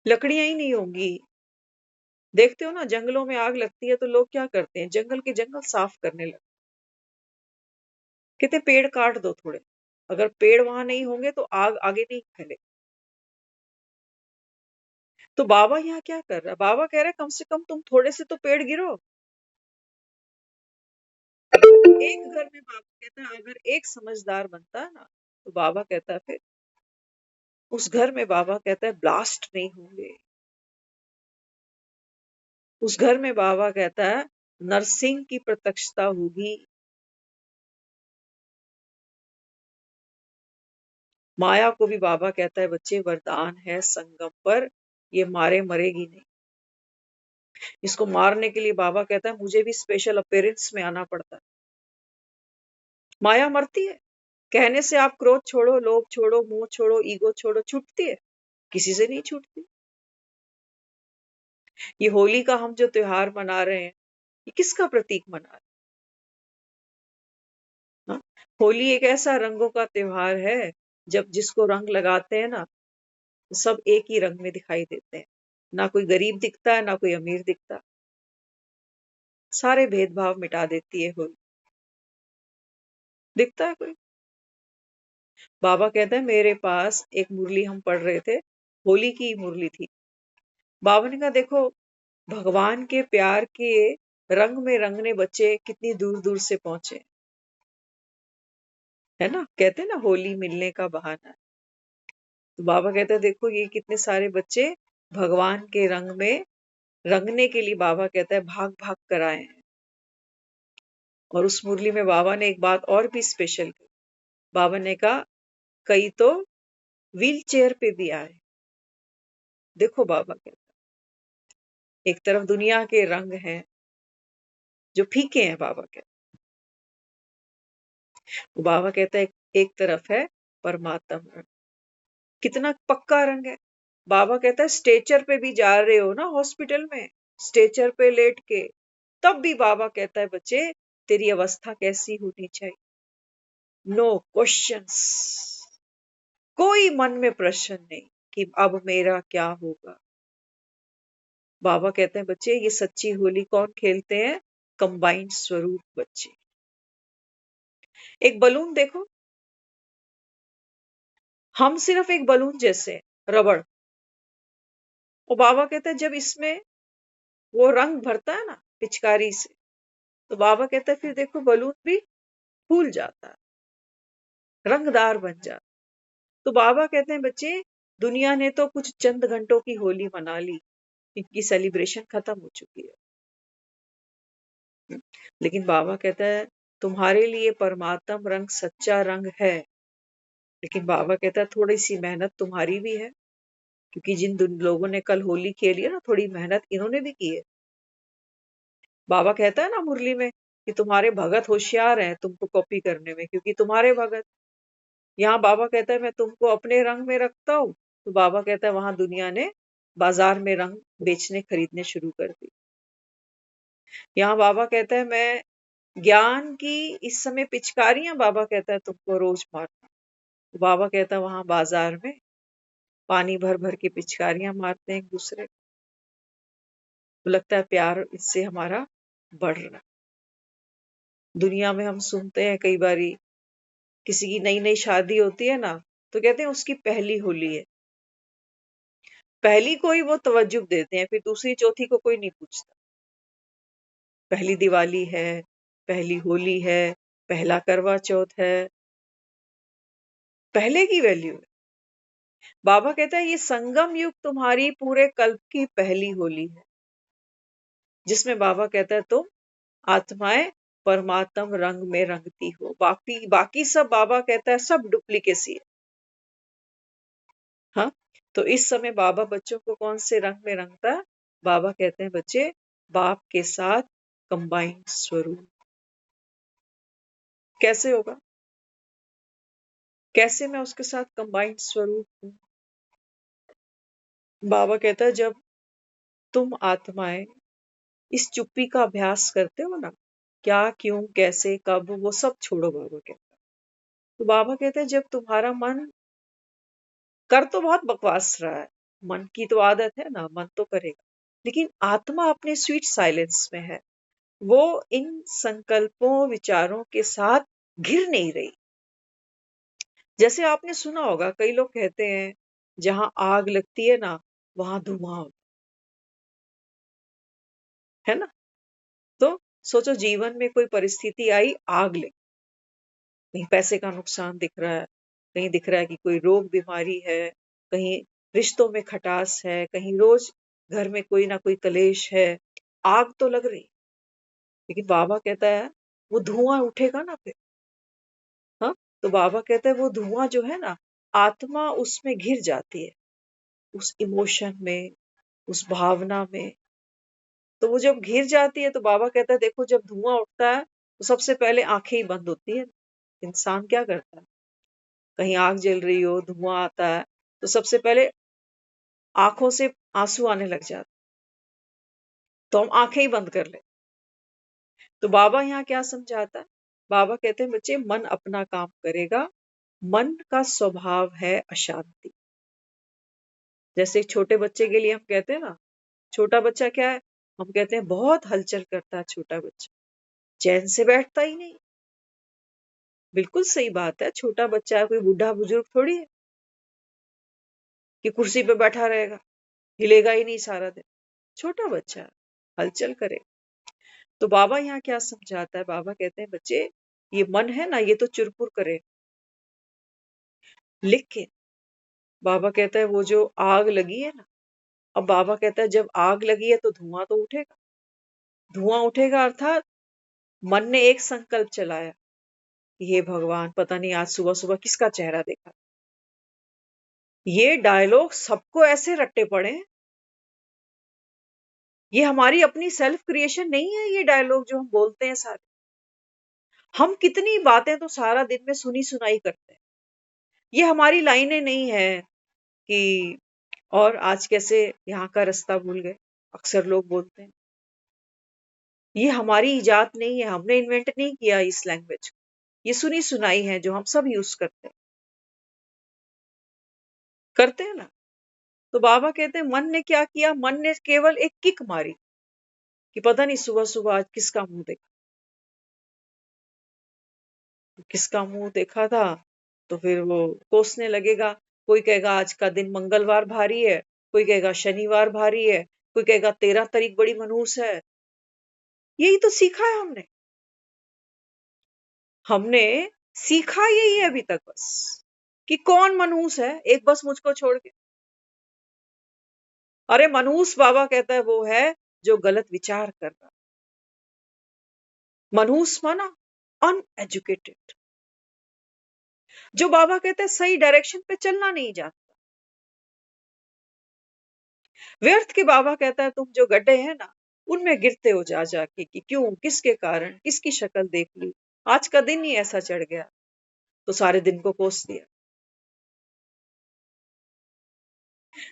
लकड़ियां ही नहीं होंगी। देखते हो ना, जंगलों में आग लगती है तो लोग क्या करते हैं, जंगल के जंगल साफ करने लगते, कहते पेड़ काट दो थोड़े, अगर पेड़ वहां नहीं होंगे तो आग आगे नहीं फैले। तो बाबा यहाँ क्या कर रहा है, बाबा कह रहा है कम से कम तुम थोड़े से तो पेड़ गिरो। एक घर में बाबा कहता है अगर एक समझदार बनता है ना, तो बाबा कहता है फिर उस घर में, बाबा कहता है ब्लास्ट नहीं होंगे। उस घर में बाबा कहता है नरसिंह की प्रत्यक्षता होगी। माया को भी बाबा कहता है बच्चे वरदान है संगम पर, ये मारे मरेगी नहीं। इसको मारने के लिए बाबा कहता है मुझे भी स्पेशल अपीयरेंस में आना पड़ता है। माया मरती है, कहने से आप क्रोध छोड़ो, लोभ छोड़ो, मोह छोड़ो, ईगो छोड़ो, छूटती है? किसी से नहीं छूटती। ये होली का हम जो त्योहार मना रहे हैं, ये किसका प्रतीक मना रहे हैं? होली एक ऐसा रंगों का त्योहार है, जब जिसको रंग लगाते हैं ना, तो सब एक ही रंग में दिखाई देते हैं। ना कोई गरीब दिखता है, ना कोई अमीर दिखता, सारे भेदभाव मिटा देती है होली। दिखता है कोई? बाबा कहते हैं मेरे पास एक मुरली हम पढ़ रहे थे, होली की मुरली थी। बाबा ने कहा देखो, भगवान के प्यार के रंग में रंगने बच्चे कितनी दूर दूर से पहुंचे, है ना। कहते हैं ना होली मिलने का बहाना है। तो बाबा कहते हैं देखो ये कितने सारे बच्चे भगवान के रंग में रंगने के लिए, बाबा कहता है भाग भाग कर आए हैं। और उस मुरली में बाबा ने एक बात और भी स्पेशल की। बाबा ने कहा कई तो व्हील चेयर पे भी आए। देखो बाबा कहता है एक तरफ दुनिया के रंग हैं जो फीके हैं, बाबा कहता है, वो बाबा कहता है एक तरफ है परमात्मा रंग, कितना पक्का रंग है। बाबा कहता है स्ट्रेचर पे भी जा रहे हो ना हॉस्पिटल में, स्ट्रेचर पे लेट के, तब भी बाबा कहता है बच्चे तेरी अवस्था कैसी होनी चाहिए, नो क्वेश्चंस, कोई मन में प्रश्न नहीं कि अब मेरा क्या होगा। बाबा कहते हैं बच्चे ये सच्ची होली कौन खेलते हैं, कंबाइंड स्वरूप बच्चे। एक बलून देखो, हम सिर्फ एक बलून जैसे रबड़, और बाबा कहते हैं जब इसमें वो रंग भरता है ना पिचकारी से, तो बाबा कहता है फिर देखो बलून भी फूल जाता है, रंगदार बन जाता। तो बाबा कहते हैं बच्चे दुनिया ने तो कुछ चंद घंटों की होली मना ली, इनकी सेलिब्रेशन खत्म हो चुकी है। लेकिन बाबा कहता है तुम्हारे लिए परमात्म रंग सच्चा रंग है, लेकिन बाबा कहता है थोड़ी सी मेहनत तुम्हारी भी है, क्योंकि जिन लोगों ने कल होली खेली है ना, थोड़ी मेहनत इन्होंने भी की है। बाबा कहता है ना मुरली में कि तुम्हारे भगत होशियार हैं तुमको कॉपी करने में, क्योंकि तुम्हारे भगत। यहाँ बाबा कहता है मैं तुमको अपने रंग में रखता हूँ, तो बाबा कहता है वहां दुनिया ने बाजार में रंग बेचने खरीदने शुरू कर दी। यहाँ बाबा कहता है मैं ज्ञान की इस समय पिचकारियां बाबा कहता है तुमको रोज मारना, तो बाबा कहता है वहां बाजार में पानी भर भर के पिचकारियां मारते हैं एक दूसरे को। तो लगता है प्यार इससे हमारा बढ़ रहा है। दुनिया में हम सुनते हैं कई बारी, किसी की नई नई शादी होती है ना, तो कहते हैं उसकी पहली होली है। पहली को ही वो तवज्जो देते हैं, फिर दूसरी चौथी को कोई नहीं पूछता। पहली दिवाली है, पहली होली है, पहला करवा चौथ है, पहले की वैल्यू है। बाबा कहता है ये संगम युग तुम्हारी पूरे कल्प की पहली होली है, जिसमें बाबा कहता है तुम आत्माएं परमात्म रंग में रंगती हो। बाकी बाकी सब बाबा कहता है सब डुप्लीकेसी है। हाँ, तो इस समय बाबा बच्चों को कौन से रंग में रंगता है? बाबा कहते हैं बच्चे बाप के साथ कंबाइंड स्वरूप। कैसे होगा? कैसे मैं उसके साथ कंबाइंड स्वरूप हूं? बाबा कहता है जब तुम आत्माएं इस चुप्पी का अभ्यास करते हो ना, क्या क्यों कैसे कब वो सब छोड़ो, बाबा कहता है। तो बाबा कहते हैं जब तुम्हारा मन कर तो बहुत बकवास रहा है, मन की तो आदत है ना, मन तो करेगा, लेकिन आत्मा अपने स्वीट साइलेंस में है। वो इन संकल्पों विचारों के साथ घिर नहीं रही। जैसे आपने सुना होगा कई लोग कहते हैं जहां आग लगती है ना वहां धुआं होता है ना। तो सोचो जीवन में कोई परिस्थिति आई, आग लगी, कहीं पैसे का नुकसान दिख रहा है, कहीं दिख रहा है कि कोई रोग बीमारी है, कहीं रिश्तों में खटास है, कहीं रोज घर में कोई ना कोई कलेश है, आग तो लग रही। लेकिन बाबा कहता है वो धुआं उठेगा ना फिर। हाँ, तो बाबा कहते हैं वो धुआं जो है ना, आत्मा उसमें घिर जाती है, उस इमोशन में, उस भावना में। तो वो जब घिर जाती है तो बाबा कहता है देखो जब धुआं उठता है तो सबसे पहले आंखें ही बंद होती है। इंसान क्या करता है? कहीं आग जल रही हो, धुआं आता है, तो सबसे पहले आंखों से आंसू आने लग जाते, तो हम आंखें ही बंद कर ले। तो बाबा यहाँ क्या समझाता है? बाबा कहते हैं बच्चे मन अपना काम करेगा, मन का स्वभाव है अशांति। जैसे एक छोटे बच्चे के लिए हम कहते हैं ना, छोटा बच्चा क्या है, हम कहते हैं बहुत हलचल करता है छोटा बच्चा, चैन से बैठता ही नहीं। बिल्कुल सही बात है, छोटा बच्चा है, कोई बूढ़ा बुजुर्ग थोड़ी है कि कुर्सी पे बैठा रहेगा, हिलेगा ही नहीं सारा दिन। छोटा बच्चा है, हलचल करे। तो बाबा यहाँ क्या समझाता है? बाबा कहते हैं बच्चे ये मन है ना, ये तो चुरपुर करे, लेकिन बाबा कहता है वो जो आग लगी है ना, अब बाबा कहता है जब आग लगी है तो धुआं तो उठेगा। धुआं उठेगा अर्थात मन ने एक संकल्प चलाया, हे भगवान पता नहीं आज सुबह सुबह किसका चेहरा देखा। ये डायलॉग सबको ऐसे रट्टे पड़े हैं। ये हमारी अपनी सेल्फ क्रिएशन नहीं है, ये डायलॉग जो हम बोलते हैं सारे। हम कितनी बातें तो सारा दिन में सुनी सुनाई करते हैं। ये हमारी लाइनें नहीं है कि और आज कैसे यहाँ का रास्ता भूल गए, अक्सर लोग बोलते हैं। ये हमारी इजाद नहीं है, हमने इन्वेंट नहीं किया इस लैंग्वेज को। ये सुनी सुनाई है जो हम सब यूज करते हैं ना। तो बाबा कहते हैं मन ने क्या किया? मन ने केवल एक किक मारी कि पता नहीं सुबह सुबह आज किसका मुंह देखा। किसका मुंह देखा था तो फिर वो कोसने लगेगा। कोई कहेगा आज का दिन मंगलवार भारी है, कोई कहेगा शनिवार भारी है, कोई कहेगा 13 तारीख बड़ी मनहूस है। यही तो सीखा है हमने। हमने सीखा यही है अभी तक बस, कि कौन मनहूस है, एक बस मुझको छोड़ के। अरे मनहूस बाबा कहता है वो है जो गलत विचार कर रहा। मनहूस माना अनएजुकेटेड, जो बाबा कहते हैं सही डायरेक्शन पे चलना नहीं जानता। व्यर्थ के बाबा कहता है तुम जो गड्ढे हैं ना उनमें गिरते हो जा जाके कि क्यों, किसके कारण, किसकी शक्ल देख ली, आज का दिन ही ऐसा चढ़ गया तो सारे दिन को कोस दिया।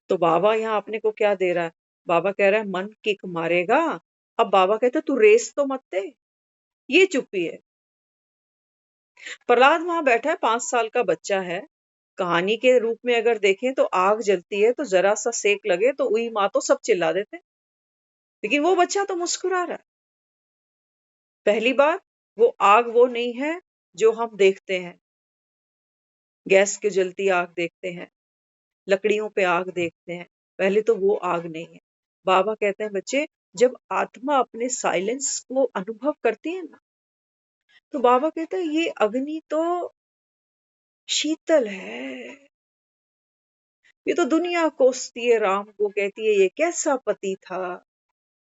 तो बाबा यहाँ अपने को क्या दे रहा है? बाबा कह रहा है मन किक मारेगा। अब बाबा कहते हैं तू रेस तो मत दे, ये चुप्पी है। प्रहलाद वहां बैठा है, 5 साल का बच्चा है, कहानी के रूप में अगर देखें तो आग जलती है तो जरा सा सेक लगे तो उई माँ तो सब चिल्ला देते हैं, लेकिन वो बच्चा तो मुस्कुरा रहा है। पहली बात, वो आग वो नहीं है जो हम देखते हैं, गैस की जलती आग देखते हैं, लकड़ियों पे आग देखते हैं, पहले तो वो आग नहीं है। बाबा कहते हैं बच्चे, जब आत्मा अपने साइलेंस को अनुभव करती है ना, तो बाबा कहते हैं ये अग्नि तो शीतल है, ये तो दुनिया कोसती है राम को, कहती है ये कैसा पति था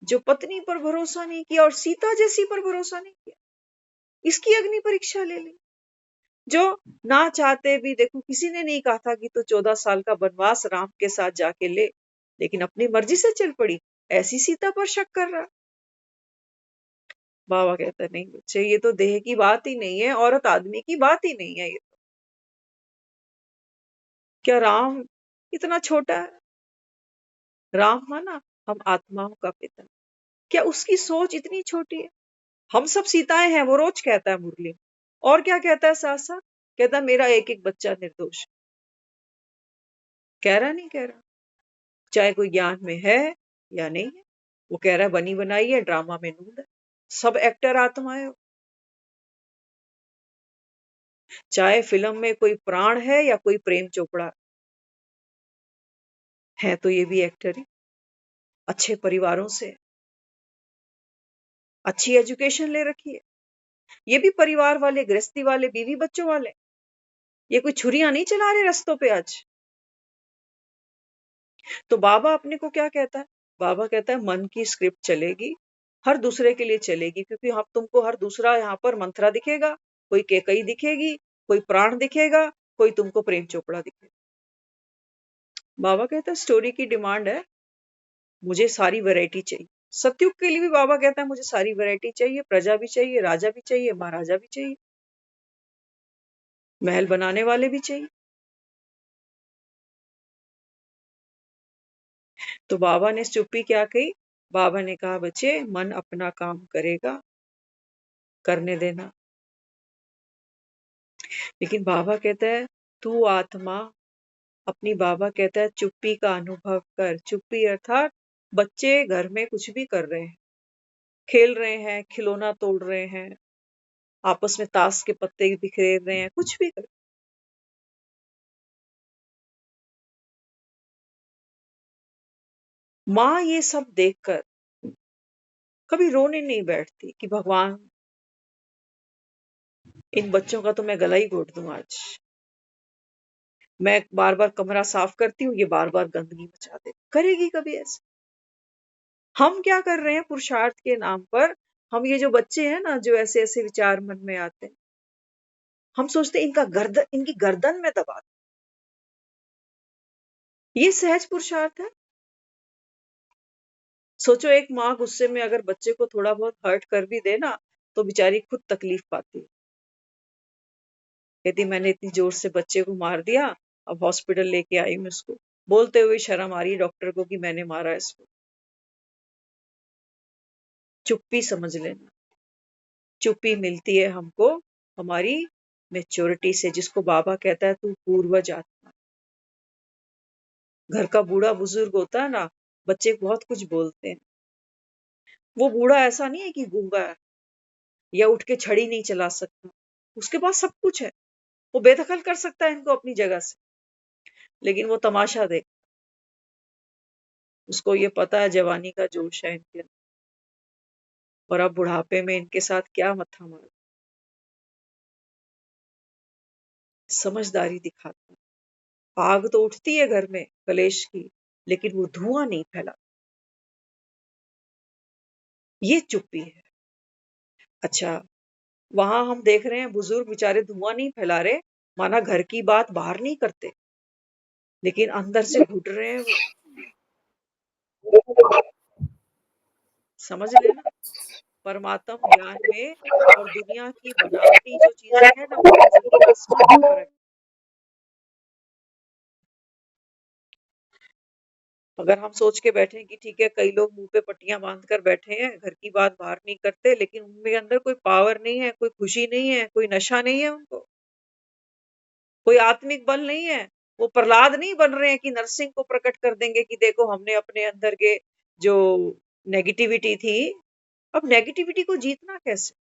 जो पत्नी पर भरोसा नहीं किया और सीता जैसी पर भरोसा नहीं किया, इसकी अग्नि परीक्षा ले ली। जो ना चाहते भी, देखो किसी ने नहीं कहा था कि तू 14 साल का वनवास राम के साथ जाके ले, लेकिन अपनी मर्जी से चल पड़ी, ऐसी सीता पर शक कर रहा। बाबा कहता नहीं बच्चे, ये तो देह की बात ही नहीं है, औरत आदमी की बात ही नहीं है। ये तो क्या राम इतना छोटा है? राम माना हम आत्माओं का पिता, क्या उसकी सोच इतनी छोटी है? हम सब सीताएं हैं, वो रोज कहता है मुरली में। और क्या कहता है साथ साथ, कहता है मेरा एक एक बच्चा निर्दोष। कह रहा नहीं कह रहा, चाहे कोई ज्ञान में है या नहीं है, वो कह रहा है बनी बनाई है, ड्रामा में नूंद है, सब एक्टर आत्माएं हो। चाहे फिल्म में कोई प्राण है या कोई प्रेम चोपड़ा है, तो ये भी एक्टर ही, अच्छे परिवारों से, अच्छी एजुकेशन ले रखी है, ये भी परिवार वाले, गृहस्थी वाले, बीवी बच्चों वाले, ये कोई छुरियां नहीं चला रहे रस्तों पे आज। तो बाबा अपने को क्या कहता है? बाबा कहता है मन की स्क्रिप्ट चलेगी, हर दूसरे के लिए चलेगी, क्योंकि हम तुमको हर दूसरा यहाँ पर मंत्रा दिखेगा, कोई केकई दिखेगी, कोई प्राण दिखेगा, कोई तुमको प्रेम चोपड़ा दिखेगा। बाबा कहता है स्टोरी की डिमांड है, मुझे सारी वैरायटी चाहिए। सतयुग के लिए भी बाबा कहता है मुझे सारी वैरायटी चाहिए, प्रजा भी चाहिए, राजा भी चाहिए, महाराजा भी चाहिए, महल बनाने वाले भी चाहिए। तो बाबा ने चुप्पी क्या कही? बाबा ने कहा बच्चे मन अपना काम करेगा, करने देना। लेकिन बाबा कहता है तू आत्मा अपनी, बाबा कहता है चुप्पी का अनुभव कर। चुप्पी अर्थात बच्चे घर में कुछ भी कर रहे हैं, खेल रहे हैं, खिलौना तोड़ रहे हैं, आपस में ताश के पत्ते बिखेर रहे हैं, कुछ भी कर। माँ ये सब देखकर कभी रोने नहीं बैठती कि भगवान इन बच्चों का तो मैं गला ही घोट दूं आज, मैं बार बार कमरा साफ करती हूँ, ये बार बार गंदगी मचा दे। करेगी कभी ऐसे? हम क्या कर रहे हैं पुरुषार्थ के नाम पर? हम ये जो बच्चे हैं ना, जो ऐसे ऐसे विचार मन में आते हैं, हम सोचते हैं इनकी गर्दन में दबा दो। ये सहज पुरुषार्थ है? सोचो एक माँ गुस्से में अगर बच्चे को थोड़ा बहुत हर्ट कर भी दे ना, तो बेचारी खुद तकलीफ पाती है, कहती मैंने इतनी जोर से बच्चे को मार दिया, अब हॉस्पिटल लेके आई हूँ इसको, बोलते हुए शर्म आ रही है डॉक्टर को कि मैंने मारा इसको। चुप्पी समझ लेना, चुप्पी मिलती है हमको हमारी मेच्योरिटी से, जिसको बाबा कहता है तू पूर्वज आत्मा। घर का बूढ़ा बुजुर्ग होता है ना, बच्चे बहुत कुछ बोलते हैं, वो बूढ़ा ऐसा नहीं है कि गूंगा है या उठ के छड़ी नहीं चला सकता, उसके पास सब कुछ है, वो बेदखल कर सकता है इनको अपनी जगह से, लेकिन वो तमाशा देख, उसको ये पता है जवानी का जोश है इनके अंदर, और अब बुढ़ापे में इनके साथ क्या मत्था मार। समझदारी दिखाता, आग तो उठती है घर में कलेश की, लेकिन वो धुआं नहीं फैला, ये चुप्पी है। अच्छा, वहां हम देख रहे हैं बुजुर्ग बेचारे धुआं नहीं फैला रहे, माना घर की बात बाहर नहीं करते, लेकिन अंदर से घुट रहे हैं वो। समझ लेना, परमात्म ज्ञान में और दुनिया की बनावटी जो चीजें हैं ना, उनमें जमीन आसमान का फर्क। अगर हम सोच के बैठे कि ठीक है, कई लोग मुंह पे पट्टियां बांध कर बैठे हैं, घर की बात बाहर नहीं करते, लेकिन उनके अंदर कोई पावर नहीं है, कोई खुशी नहीं है, कोई नशा नहीं है उनको, कोई आत्मिक बल नहीं है। वो प्रहलाद नहीं बन रहे हैं कि नरसिंह को प्रकट कर देंगे कि देखो हमने अपने अंदर के जो नेगेटिविटी थी, अब नेगेटिविटी को जीतना कैसे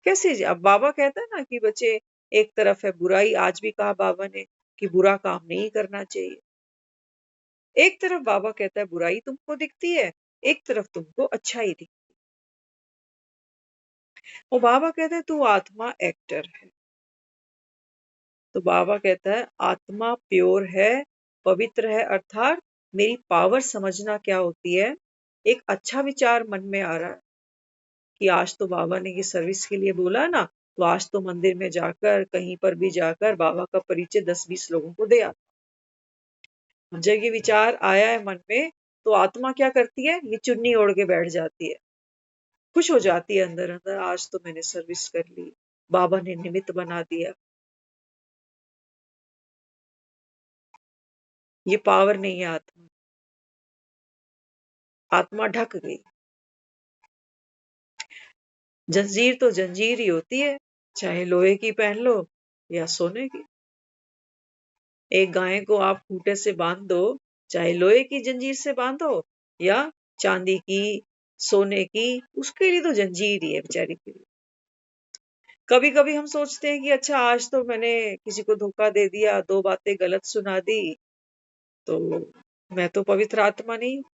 कैसे अब बाबा कहता है ना कि बच्चे, एक तरफ है बुराई, आज भी कहा बाबा ने कि बुरा काम नहीं करना चाहिए। एक तरफ बाबा कहता है बुराई तुमको दिखती है, एक तरफ तुमको अच्छाई दिखती है। और बाबा कहता है तू आत्मा एक्टर है। तो बाबा कहता है आत्मा प्योर है, पवित्र है, अर्थात मेरी पावर समझना क्या होती है। एक अच्छा विचार मन में आ रहा है कि आज तो बाबा ने ये सर्विस के लिए बोला ना, तो आज तो मंदिर में जाकर कहीं पर भी जाकर बाबा का परिचय 10-20 लोगों को दे आता। जब ये विचार आया है मन में, तो आत्मा क्या करती है, ये चुन्नी ओढ़ के बैठ जाती है, खुश हो जाती है अंदर अंदर, आज तो मैंने सर्विस कर ली, बाबा ने निमित्त बना दिया। ये पावर नहीं है आत्मा, आत्मा ढक गई। जंजीर तो जंजीर ही होती है, चाहे लोहे की पहन लो या सोने की। एक गाय को आप खूंटे से बांध दो, चाहे लोहे की जंजीर से बांधो या चांदी की, सोने की, उसके लिए तो जंजीर ही है बेचारी के लिए। कभी कभी हम सोचते हैं कि अच्छा आज तो मैंने किसी को धोखा दे दिया, 2 बातें गलत सुना दी, तो मैं तो पवित्र आत्मा नहीं हूं।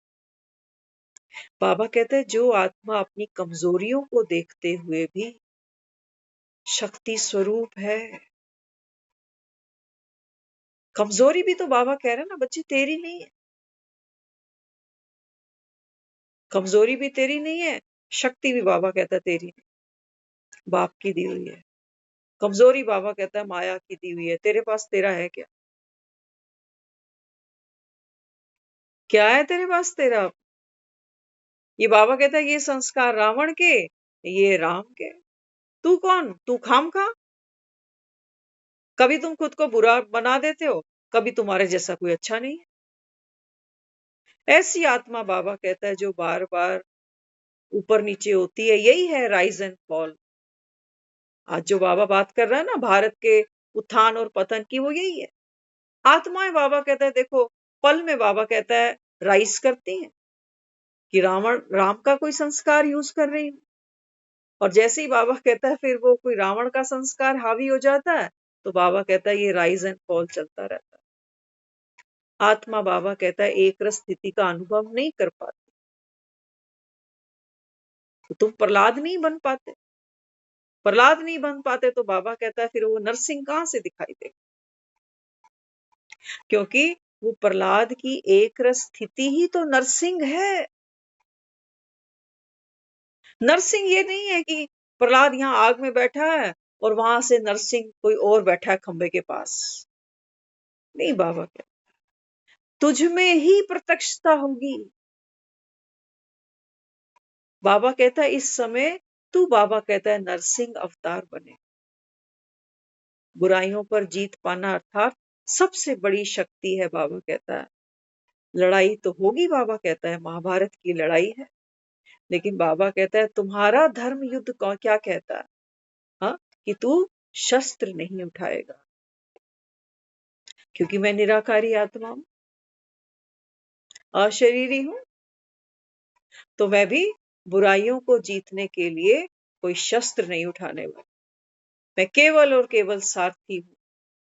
बाबा कहते हैं जो आत्मा अपनी कमजोरियों को देखते हुए भी शक्ति स्वरूप है। कमजोरी भी तो बाबा कह रहे हैं ना बच्ची तेरी नहीं है, कमजोरी भी तेरी नहीं है, शक्ति भी बाबा कहता है तेरी नहीं, बाप की दी हुई है। कमजोरी बाबा कहता है माया की दी हुई है, तेरे पास तेरा है क्या? क्या है तेरे पास तेरा? ये बाबा कहता है ये संस्कार रावण के, ये राम के। तू कौन? तू खाम खा, कभी तुम खुद को बुरा बना देते हो, कभी तुम्हारे जैसा कोई अच्छा नहीं है। ऐसी आत्मा बाबा कहता है जो बार बार ऊपर नीचे होती है, यही है राइज एंड फॉल। आज जो बाबा बात कर रहा है ना भारत के उत्थान और पतन की, वो यही है। आत्माएं बाबा कहता है देखो, पल में बाबा कहता है राइज करती हैं कि राम का कोई संस्कार यूज कर रही हूं, और जैसे ही बाबा कहता है फिर वो कोई रावण का संस्कार हावी हो जाता है, तो बाबा कहता है ये राइज एंड फॉल चलता रहता है। आत्मा बाबा कहता है एक रस स्थिति का अनुभव नहीं कर पाती, तो तुम प्रहलाद नहीं बन पाते। प्रहलाद नहीं बन पाते तो बाबा कहता है फिर वो नरसिंह कहां से दिखाई दे, क्योंकि वो प्रहलाद की एक रस स्थिति ही तो नरसिंह है। नरसिंह ये नहीं है कि प्रहलाद यहाँ आग में बैठा है और वहां से नरसिंह कोई और बैठा है खंबे के पास। नहीं, बाबा कहता तुझ में ही प्रत्यक्षता होगी। बाबा कहता है इस समय तू, बाबा कहता है नरसिंह अवतार बने। बुराइयों पर जीत पाना अर्थात सबसे बड़ी शक्ति है। बाबा कहता है लड़ाई तो होगी, बाबा कहता है महाभारत की लड़ाई है, लेकिन बाबा कहता है तुम्हारा धर्म युद्ध क्या कहता है, हाँ, कि तू शस्त्र नहीं उठाएगा, क्योंकि मैं निराकारी आत्मा हूं, अशरीरी हूं, तो मैं भी बुराइयों को जीतने के लिए कोई शस्त्र नहीं उठाने वाला। मैं केवल और केवल सारथी हूं,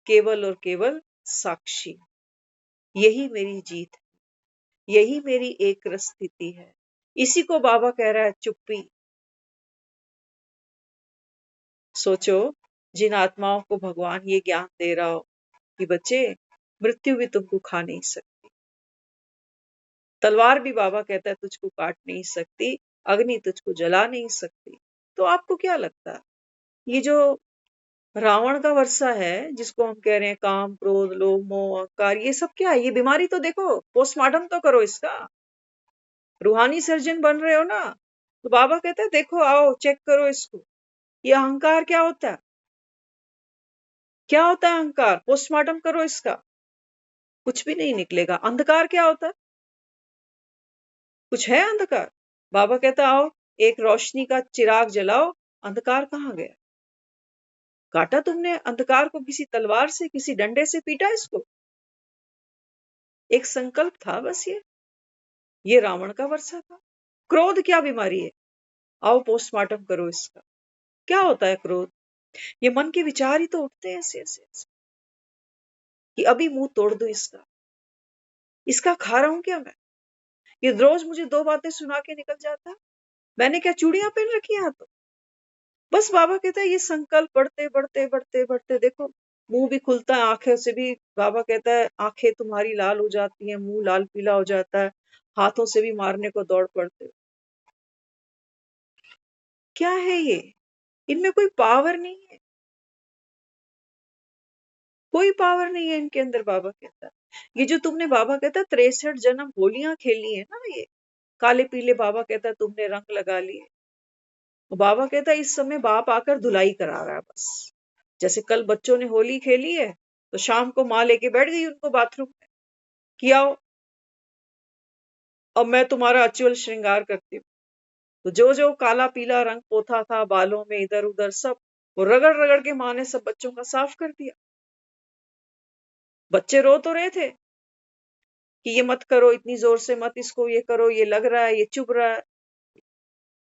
केवल और केवल साक्षी। यही मेरी जीत है, यही मेरी एक रस स्थिति है। इसी को बाबा कह रहा है चुप्पी। सोचो जिन आत्माओं को भगवान ये ज्ञान दे रहा हो कि बच्चे मृत्यु भी तुमको खा नहीं सकती, तलवार भी बाबा कहता है तुझको काट नहीं सकती, अग्नि तुझको जला नहीं सकती, तो आपको क्या लगता है ये जो रावण का वर्षा है जिसको हम कह रहे हैं काम क्रोध लोभ मोह अहंकार, ये सब क्या है? ये बीमारी तो देखो, पोस्टमार्टम तो करो इसका। रूहानी सर्जन बन रहे हो ना, तो बाबा कहता है देखो आओ चेक करो इसको, ये अहंकार क्या होता है, क्या होता है अहंकार, पोस्टमार्टम करो इसका, कुछ भी नहीं निकलेगा। अंधकार क्या होता है, कुछ है अंधकार? बाबा कहता आओ एक रोशनी का चिराग जलाओ, अंधकार कहाँ गया? काटा तुमने अंधकार को किसी तलवार से, किसी डंडे से पीटा इसको? एक संकल्प था बस ये रावण का वर्षा था। क्रोध क्या बीमारी है? आओ पोस्टमार्टम करो इसका। क्या होता है क्रोध? ये मन के विचार ही तो उठते हैं ऐसे ऐसे ऐसे कि अभी मुंह तोड़ दो इसका खा रहा हूं क्या मैं? ये रोज मुझे 2 बातें सुना के निकल जाता है। मैंने क्या चूड़ियां पहन रखी हैं हाथों? बस बाबा कहता है ये संकल्प बढ़ते बढ़ते बढ़ते बढ़ते देखो मुंह भी खुलता है, आंखें से भी बाबा कहता है आंखें तुम्हारी लाल हो जाती हैं, मुंह लाल पीला हो जाता है, हाथों से भी मारने को दौड़ पड़ते हो। क्या है ये? इनमें कोई पावर नहीं है, कोई पावर नहीं है इनके अंदर। बाबा कहता है ये जो तुमने बाबा कहता है 63 जन्म होलियां खेली है ना, ये काले पीले बाबा कहता है तुमने रंग लगा लिए। बाबा कहता है इस समय बाप आकर धुलाई करा रहा है बस। जैसे कल बच्चों ने होली खेली है तो शाम को माँ लेके बैठ गई उनको बाथरूम में कि आओ अब मैं तुम्हारा अचुअल श्रृंगार करती हूँ। तो जो जो काला पीला रंग पोथा था बालों में इधर उधर सब वो रगड़ रगड़ के माँ ने सब बच्चों का साफ कर दिया। बच्चे रो तो रहे थे कि ये मत करो, इतनी जोर से मत इसको ये करो, ये लग रहा है, ये चुभ रहा है।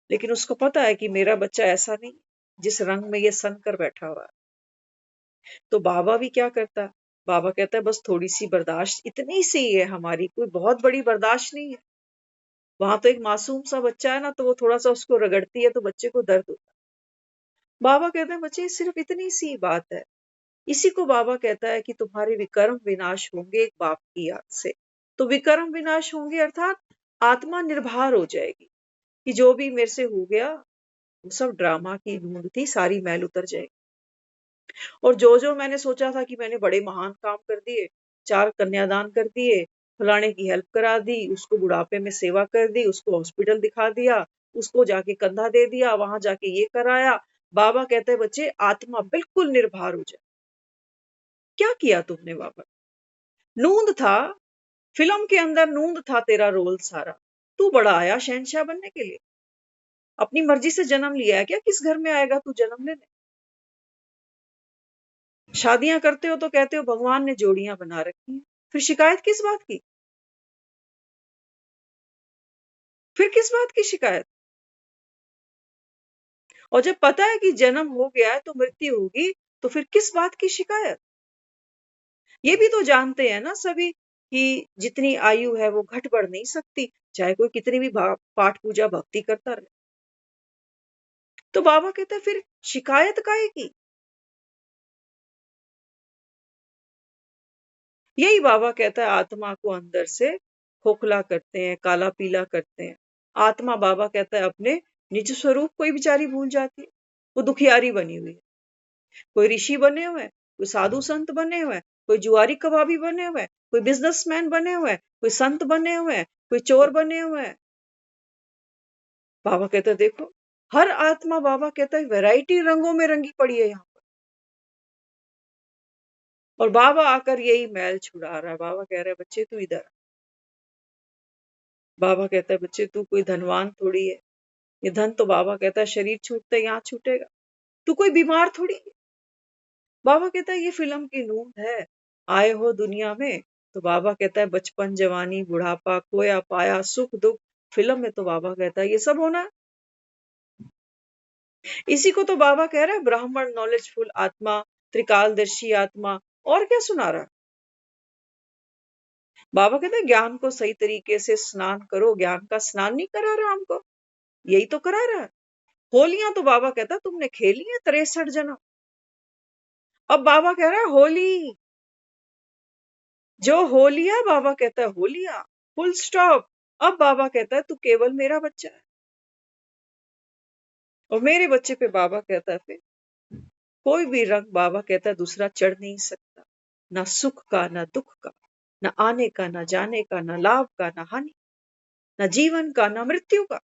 लेकिन उसको पता है कि मेरा बच्चा ऐसा नहीं जिस रंग में ये सन कर बैठा हुआ है। तो बाबा भी क्या करता, बाबा कहता है बस थोड़ी सी बर्दाश्त, इतनी सी है हमारी, कोई बहुत बड़ी बर्दाश्त नहीं है। वहां तो एक मासूम सा बच्चा है ना, तो वो थोड़ा सा उसको रगड़ती है तो बच्चे को दर्द होता है। बाबा कहते हैं बच्चे सिर्फ इतनी सी बात है। इसी को बाबा कहता है कि तुम्हारे विकर्म विनाश होंगे एक बाप की याद से। तो विकर्म विनाश होंगे अर्थात आत्मा निर्भर हो जाएगी कि जो भी मेरे से हो गया वो सब ड्रामा की ढूंढ थी, सारी मैल उतर जाएगी। और जो जो मैंने सोचा था कि मैंने बड़े महान काम कर दिए, 4 कन्यादान कर दिए, फलाने की हेल्प करा दी, उसको बुढ़ापे में सेवा कर दी, उसको हॉस्पिटल दिखा दिया, उसको जाके कंधा दे दिया, वहां जाके ये कराया। बाबा कहते हैं बच्चे आत्मा बिल्कुल निर्भर हो जाए। क्या किया तुमने बाबा? नूंद था, फिल्म के अंदर नूंद था तेरा रोल सारा। तू बड़ा आया शहंशाह बनने के लिए? अपनी मर्जी से जन्म लिया है क्या? किस घर में आएगा तू जन्म लेने? शादियां करते हो तो कहते हो भगवान ने जोड़ियां बना रखी हैं, फिर शिकायत किस बात की? फिर किस बात की शिकायत? और जब पता है कि जन्म हो गया है तो मृत्यु होगी, तो फिर किस बात की शिकायत? ये भी तो जानते हैं ना सभी कि जितनी आयु है वो घट बढ़ नहीं सकती, चाहे कोई कितनी भी पाठ पूजा भक्ति करता रहे। तो बाबा कहता है फिर शिकायत काहे की? यही बाबा कहता है आत्मा को अंदर से खोखला करते हैं, काला पीला करते हैं। आत्मा बाबा कहता है अपने निज स्वरूप को ही बेचारी भूल जाती है। वो दुखियारी बनी हुई है। कोई ऋषि बने हुए हैं, कोई साधु संत बने हुए हैं, कोई जुआरी कबाबी बने हुए हैं, कोई बिजनेसमैन बने हुए हैं, कोई संत बने हुए हैं, कोई चोर बने हुए हैं। बाबा कहता है देखो हर आत्मा बाबा कहता है वैरायटी रंगों में रंगी पड़ी है यहाँ। और बाबा आकर यही मैल छुड़ा रहा है। बाबा कह रहा है बच्चे तू इधर। बाबा कहता है बच्चे तू कोई धनवान थोड़ी है, ये धन तो बाबा कहता है शरीर छूटते यहाँ छूटेगा। तू कोई बीमार थोड़ी है। बाबा कहता है ये फिल्म की नूंद है, आए हो दुनिया में तो बाबा कहता है बचपन जवानी बुढ़ापा खोया पाया सुख दुख, फिल्म में तो बाबा कहता है ये सब होना है। इसी को तो बाबा कह रहा है ब्राह्मण नॉलेजफुल आत्मा, त्रिकालदर्शी आत्मा। और क्या सुना रहा? बाबा कहते हैं ज्ञान को सही तरीके से स्नान करो। ज्ञान का स्नान नहीं करा रहा हमको, यही तो करा रहा है। होलियां तो बाबा कहता तुमने खेली है 63 जन्म। अब बाबा कह रहा है होली, जो होलिया बाबा कहता है होलिया, फुल स्टॉप। अब बाबा कहता है तू केवल मेरा बच्चा है। और मेरे बच्चे पे बाबा कहता है फिर कोई भी रंग बाबा कहता है दूसरा चढ़ नहीं सकता, ना सुख का ना दुख का, ना आने का ना जाने का, ना लाभ का ना हानि, ना जीवन का ना मृत्यु का।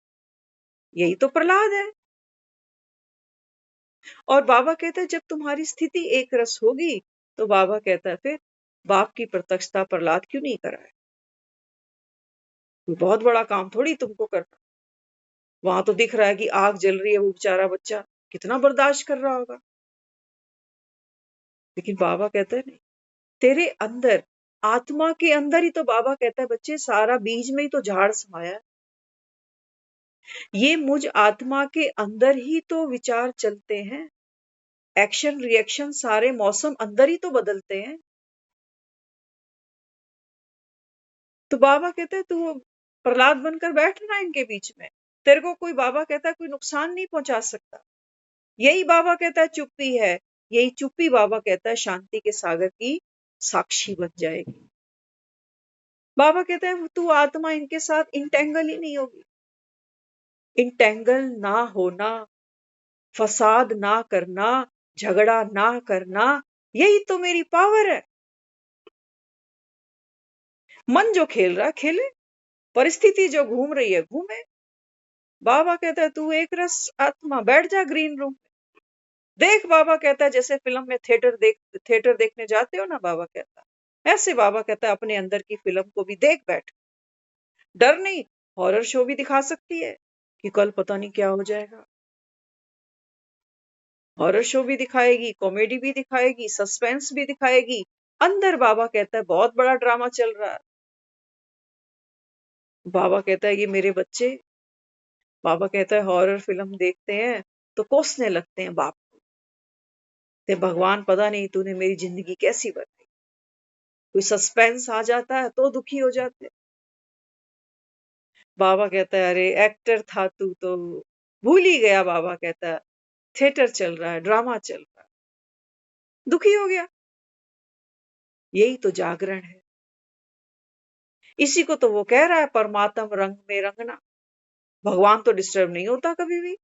यही तो प्रहलाद है। और बाबा कहता है जब तुम्हारी स्थिति एक रस होगी तो बाबा कहता है फिर बाप की प्रत्यक्षता प्रहलाद क्यों नहीं कराए? कोई बहुत बड़ा काम थोड़ी तुमको करना। वहां तो दिख रहा है कि आग जल रही है, वो बेचारा बच्चा कितना बर्दाश्त कर रहा होगा। लेकिन बाबा कहता है नहीं, तेरे अंदर, आत्मा के अंदर ही तो बाबा कहता है बच्चे सारा बीज में ही तो झाड़ समाया है। ये मुझ आत्मा के अंदर ही तो विचार चलते हैं, एक्शन रिएक्शन सारे मौसम अंदर ही तो बदलते हैं। तो बाबा कहते हैं तू प्रहलाद बनकर बैठ रहा है इनके बीच में, तेरे को कोई, बाबा कहता है कोई नुकसान नहीं पहुंचा सकता। यही बाबा कहता है चुप्पी है, यही चुप्पी बाबा कहता है शांति के सागर की साक्षी बन जाएगी। बाबा कहते हैं तू आत्मा इनके साथ इंटेंगल ही नहीं होगी। इंटेंगल ना होना, फसाद ना करना, झगड़ा ना करना, यही तो मेरी पावर है। मन जो खेल रहा है खेले, परिस्थिति जो घूम रही है घूमे। बाबा कहता है तू एक रस आत्मा, बैठ जा ग्रीन रूम में, देख। बाबा कहता है जैसे फिल्म में थिएटर देखने जाते हो ना, बाबा कहता है ऐसे। बाबा कहता है अपने अंदर की फिल्म को भी देख बैठ। डर नहीं, हॉरर शो भी दिखा सकती है कि कल पता नहीं क्या हो जाएगा। हॉरर शो भी दिखाएगी, कॉमेडी भी दिखाएगी, सस्पेंस भी दिखाएगी। अंदर बाबा कहता है बहुत बड़ा ड्रामा चल रहा है। बाबा कहता है ये मेरे बच्चे, बाबा कहता है हॉरर फिल्म देखते हैं तो कोसने लगते हैं बाप को, ते भगवान पता नहीं तूने मेरी जिंदगी कैसी बनाई। कोई सस्पेंस आ जाता है तो दुखी हो जाते हैं। बाबा कहता है अरे एक्टर था तू तो भूल ही गया। बाबा कहता है थिएटर चल रहा है, ड्रामा चल रहा है, दुखी हो गया। यही तो जागरण है। इसी को तो वो कह रहा है परमात्म रंग में रंगना। भगवान तो डिस्टर्ब नहीं होता कभी भी,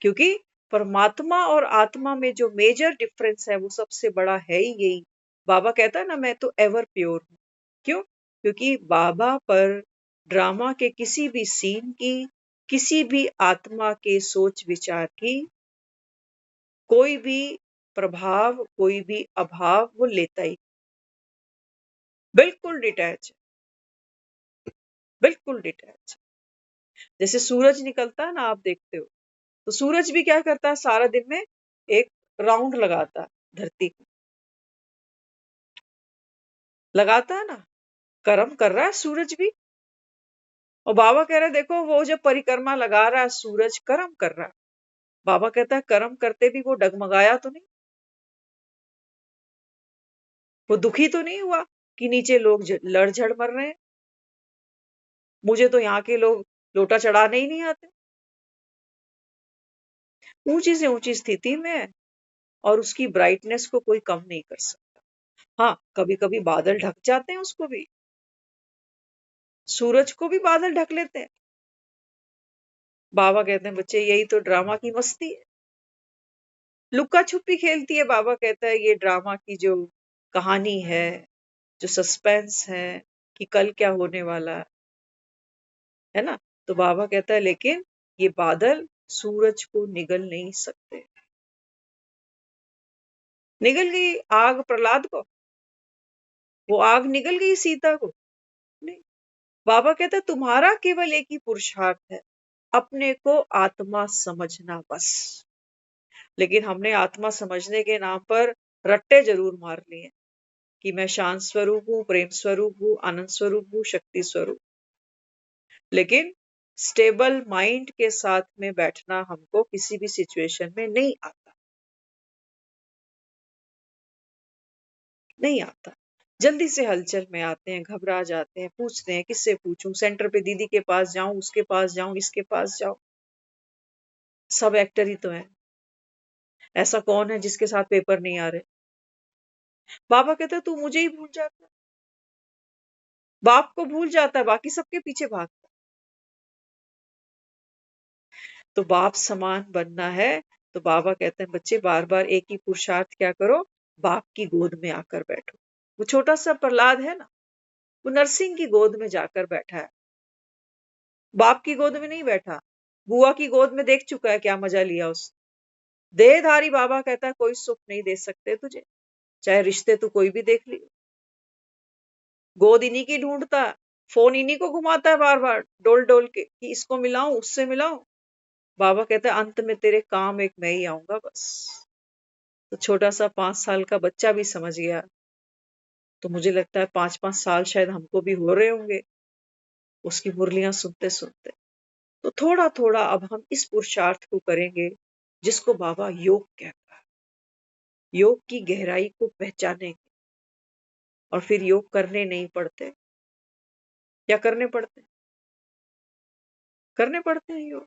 क्योंकि परमात्मा और आत्मा में जो मेजर डिफरेंस है वो सबसे बड़ा है ही यही। बाबा कहता है ना मैं तो एवर प्योर हूं। क्यों? क्योंकि बाबा पर ड्रामा के किसी भी सीन की, किसी भी आत्मा के सोच विचार की कोई भी प्रभाव, कोई भी अभाव वो लेता ही, बिल्कुल डिटैच, बिल्कुल डिटैच। जैसे सूरज निकलता है ना, आप देखते हो तो सूरज भी क्या करता है, सारा दिन में एक राउंड लगाता है धरती को, लगाता है ना, कर्म कर रहा है सूरज भी। और बाबा कह रहा है देखो वो जब परिक्रमा लगा रहा है सूरज कर्म कर रहा है। बाबा कहता है कर्म करते भी वो डगमगाया तो नहीं, वो दुखी तो नहीं हुआ कि नीचे लोग लड़ झड़ मर रहे हैं, मुझे तो यहाँ के लोग लोटा चढ़ाने ही नहीं आते। ऊंची से ऊंची स्थिति में है और उसकी ब्राइटनेस को कोई कम नहीं कर सकता। हाँ, कभी कभी बादल ढक जाते हैं उसको भी, सूरज को भी बादल ढक लेते हैं। बाबा कहते हैं बच्चे यही तो ड्रामा की मस्ती है, लुक्का छुपी खेलती है। बाबा कहता है ये ड्रामा की जो कहानी है, जो सस्पेंस है कि कल क्या होने वाला है ना। तो बाबा कहता है लेकिन ये बादल सूरज को निगल नहीं सकते। निगल गई आग प्रहलाद को, वो आग निगल गई सीता को? नहीं। बाबा कहता है तुम्हारा केवल एक ही पुरुषार्थ है, अपने को आत्मा समझना बस। लेकिन हमने आत्मा समझने के नाम पर रट्टे जरूर मार लिए कि मैं शांत स्वरूप हूँ, प्रेम स्वरूप हूँ, आनंद स्वरूप हूँ, शक्ति स्वरूप। लेकिन स्टेबल माइंड के साथ में बैठना हमको किसी भी सिचुएशन में नहीं आता, नहीं आता। जल्दी से हलचल में आते हैं, घबरा जाते हैं, पूछते हैं किससे पूछूं, सेंटर पे दीदी के पास जाऊं, उसके पास जाऊं, इसके पास जाऊं। सब एक्टर ही तो है, ऐसा कौन है जिसके साथ पेपर नहीं आ रहे। बाबा कहता है तू मुझे ही भूल जाता, बाप को भूल जाता है, बाकी सबके पीछे भागता। तो बाप समान बनना है तो बाबा कहते हैं बच्चे बार बार एक ही पुरुषार्थ क्या करो, बाप की गोद में आकर बैठो। वो छोटा सा प्रहलाद है ना, वो नरसिंह की गोद में जाकर बैठा है, बाप की गोद में नहीं बैठा। बुआ की गोद में देख चुका है क्या मजा लिया उस। देहधारी बाबा कहता है कोई सुख नहीं दे सकते तुझे, चाहे रिश्ते तू कोई भी देख लियो। गोद इन्हीं की ढूंढता है, फोन इन्हीं को घुमाता है बार बार डोल डोल के कि इसको मिलाऊं उससे मिलाऊं। बाबा कहता है अंत में तेरे काम एक मैं ही आऊंगा बस। तो छोटा सा 5 साल का बच्चा भी समझ गया। तो मुझे लगता है 5-5 साल शायद हमको भी हो रहे होंगे उसकी मुरलियां सुनते सुनते। तो थोड़ा थोड़ा अब हम इस पुरुषार्थ को करेंगे जिसको बाबा योग कहता है। योग की गहराई को पहचानेंगे और फिर योग करने नहीं पड़ते। क्या करने पड़ते? करने पड़ते हैं योग?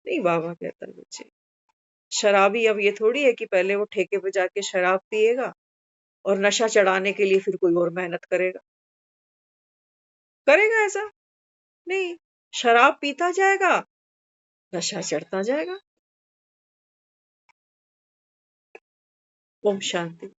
नहीं, बाबा कहता है बच्चे, शराबी अब ये थोड़ी है कि पहले वो ठेके पे जाके शराब पिएगा और नशा चढ़ाने के लिए फिर कोई और मेहनत करेगा। करेगा ऐसा? नहीं, शराब पीता जाएगा, नशा चढ़ता जाएगा। ओम शांति।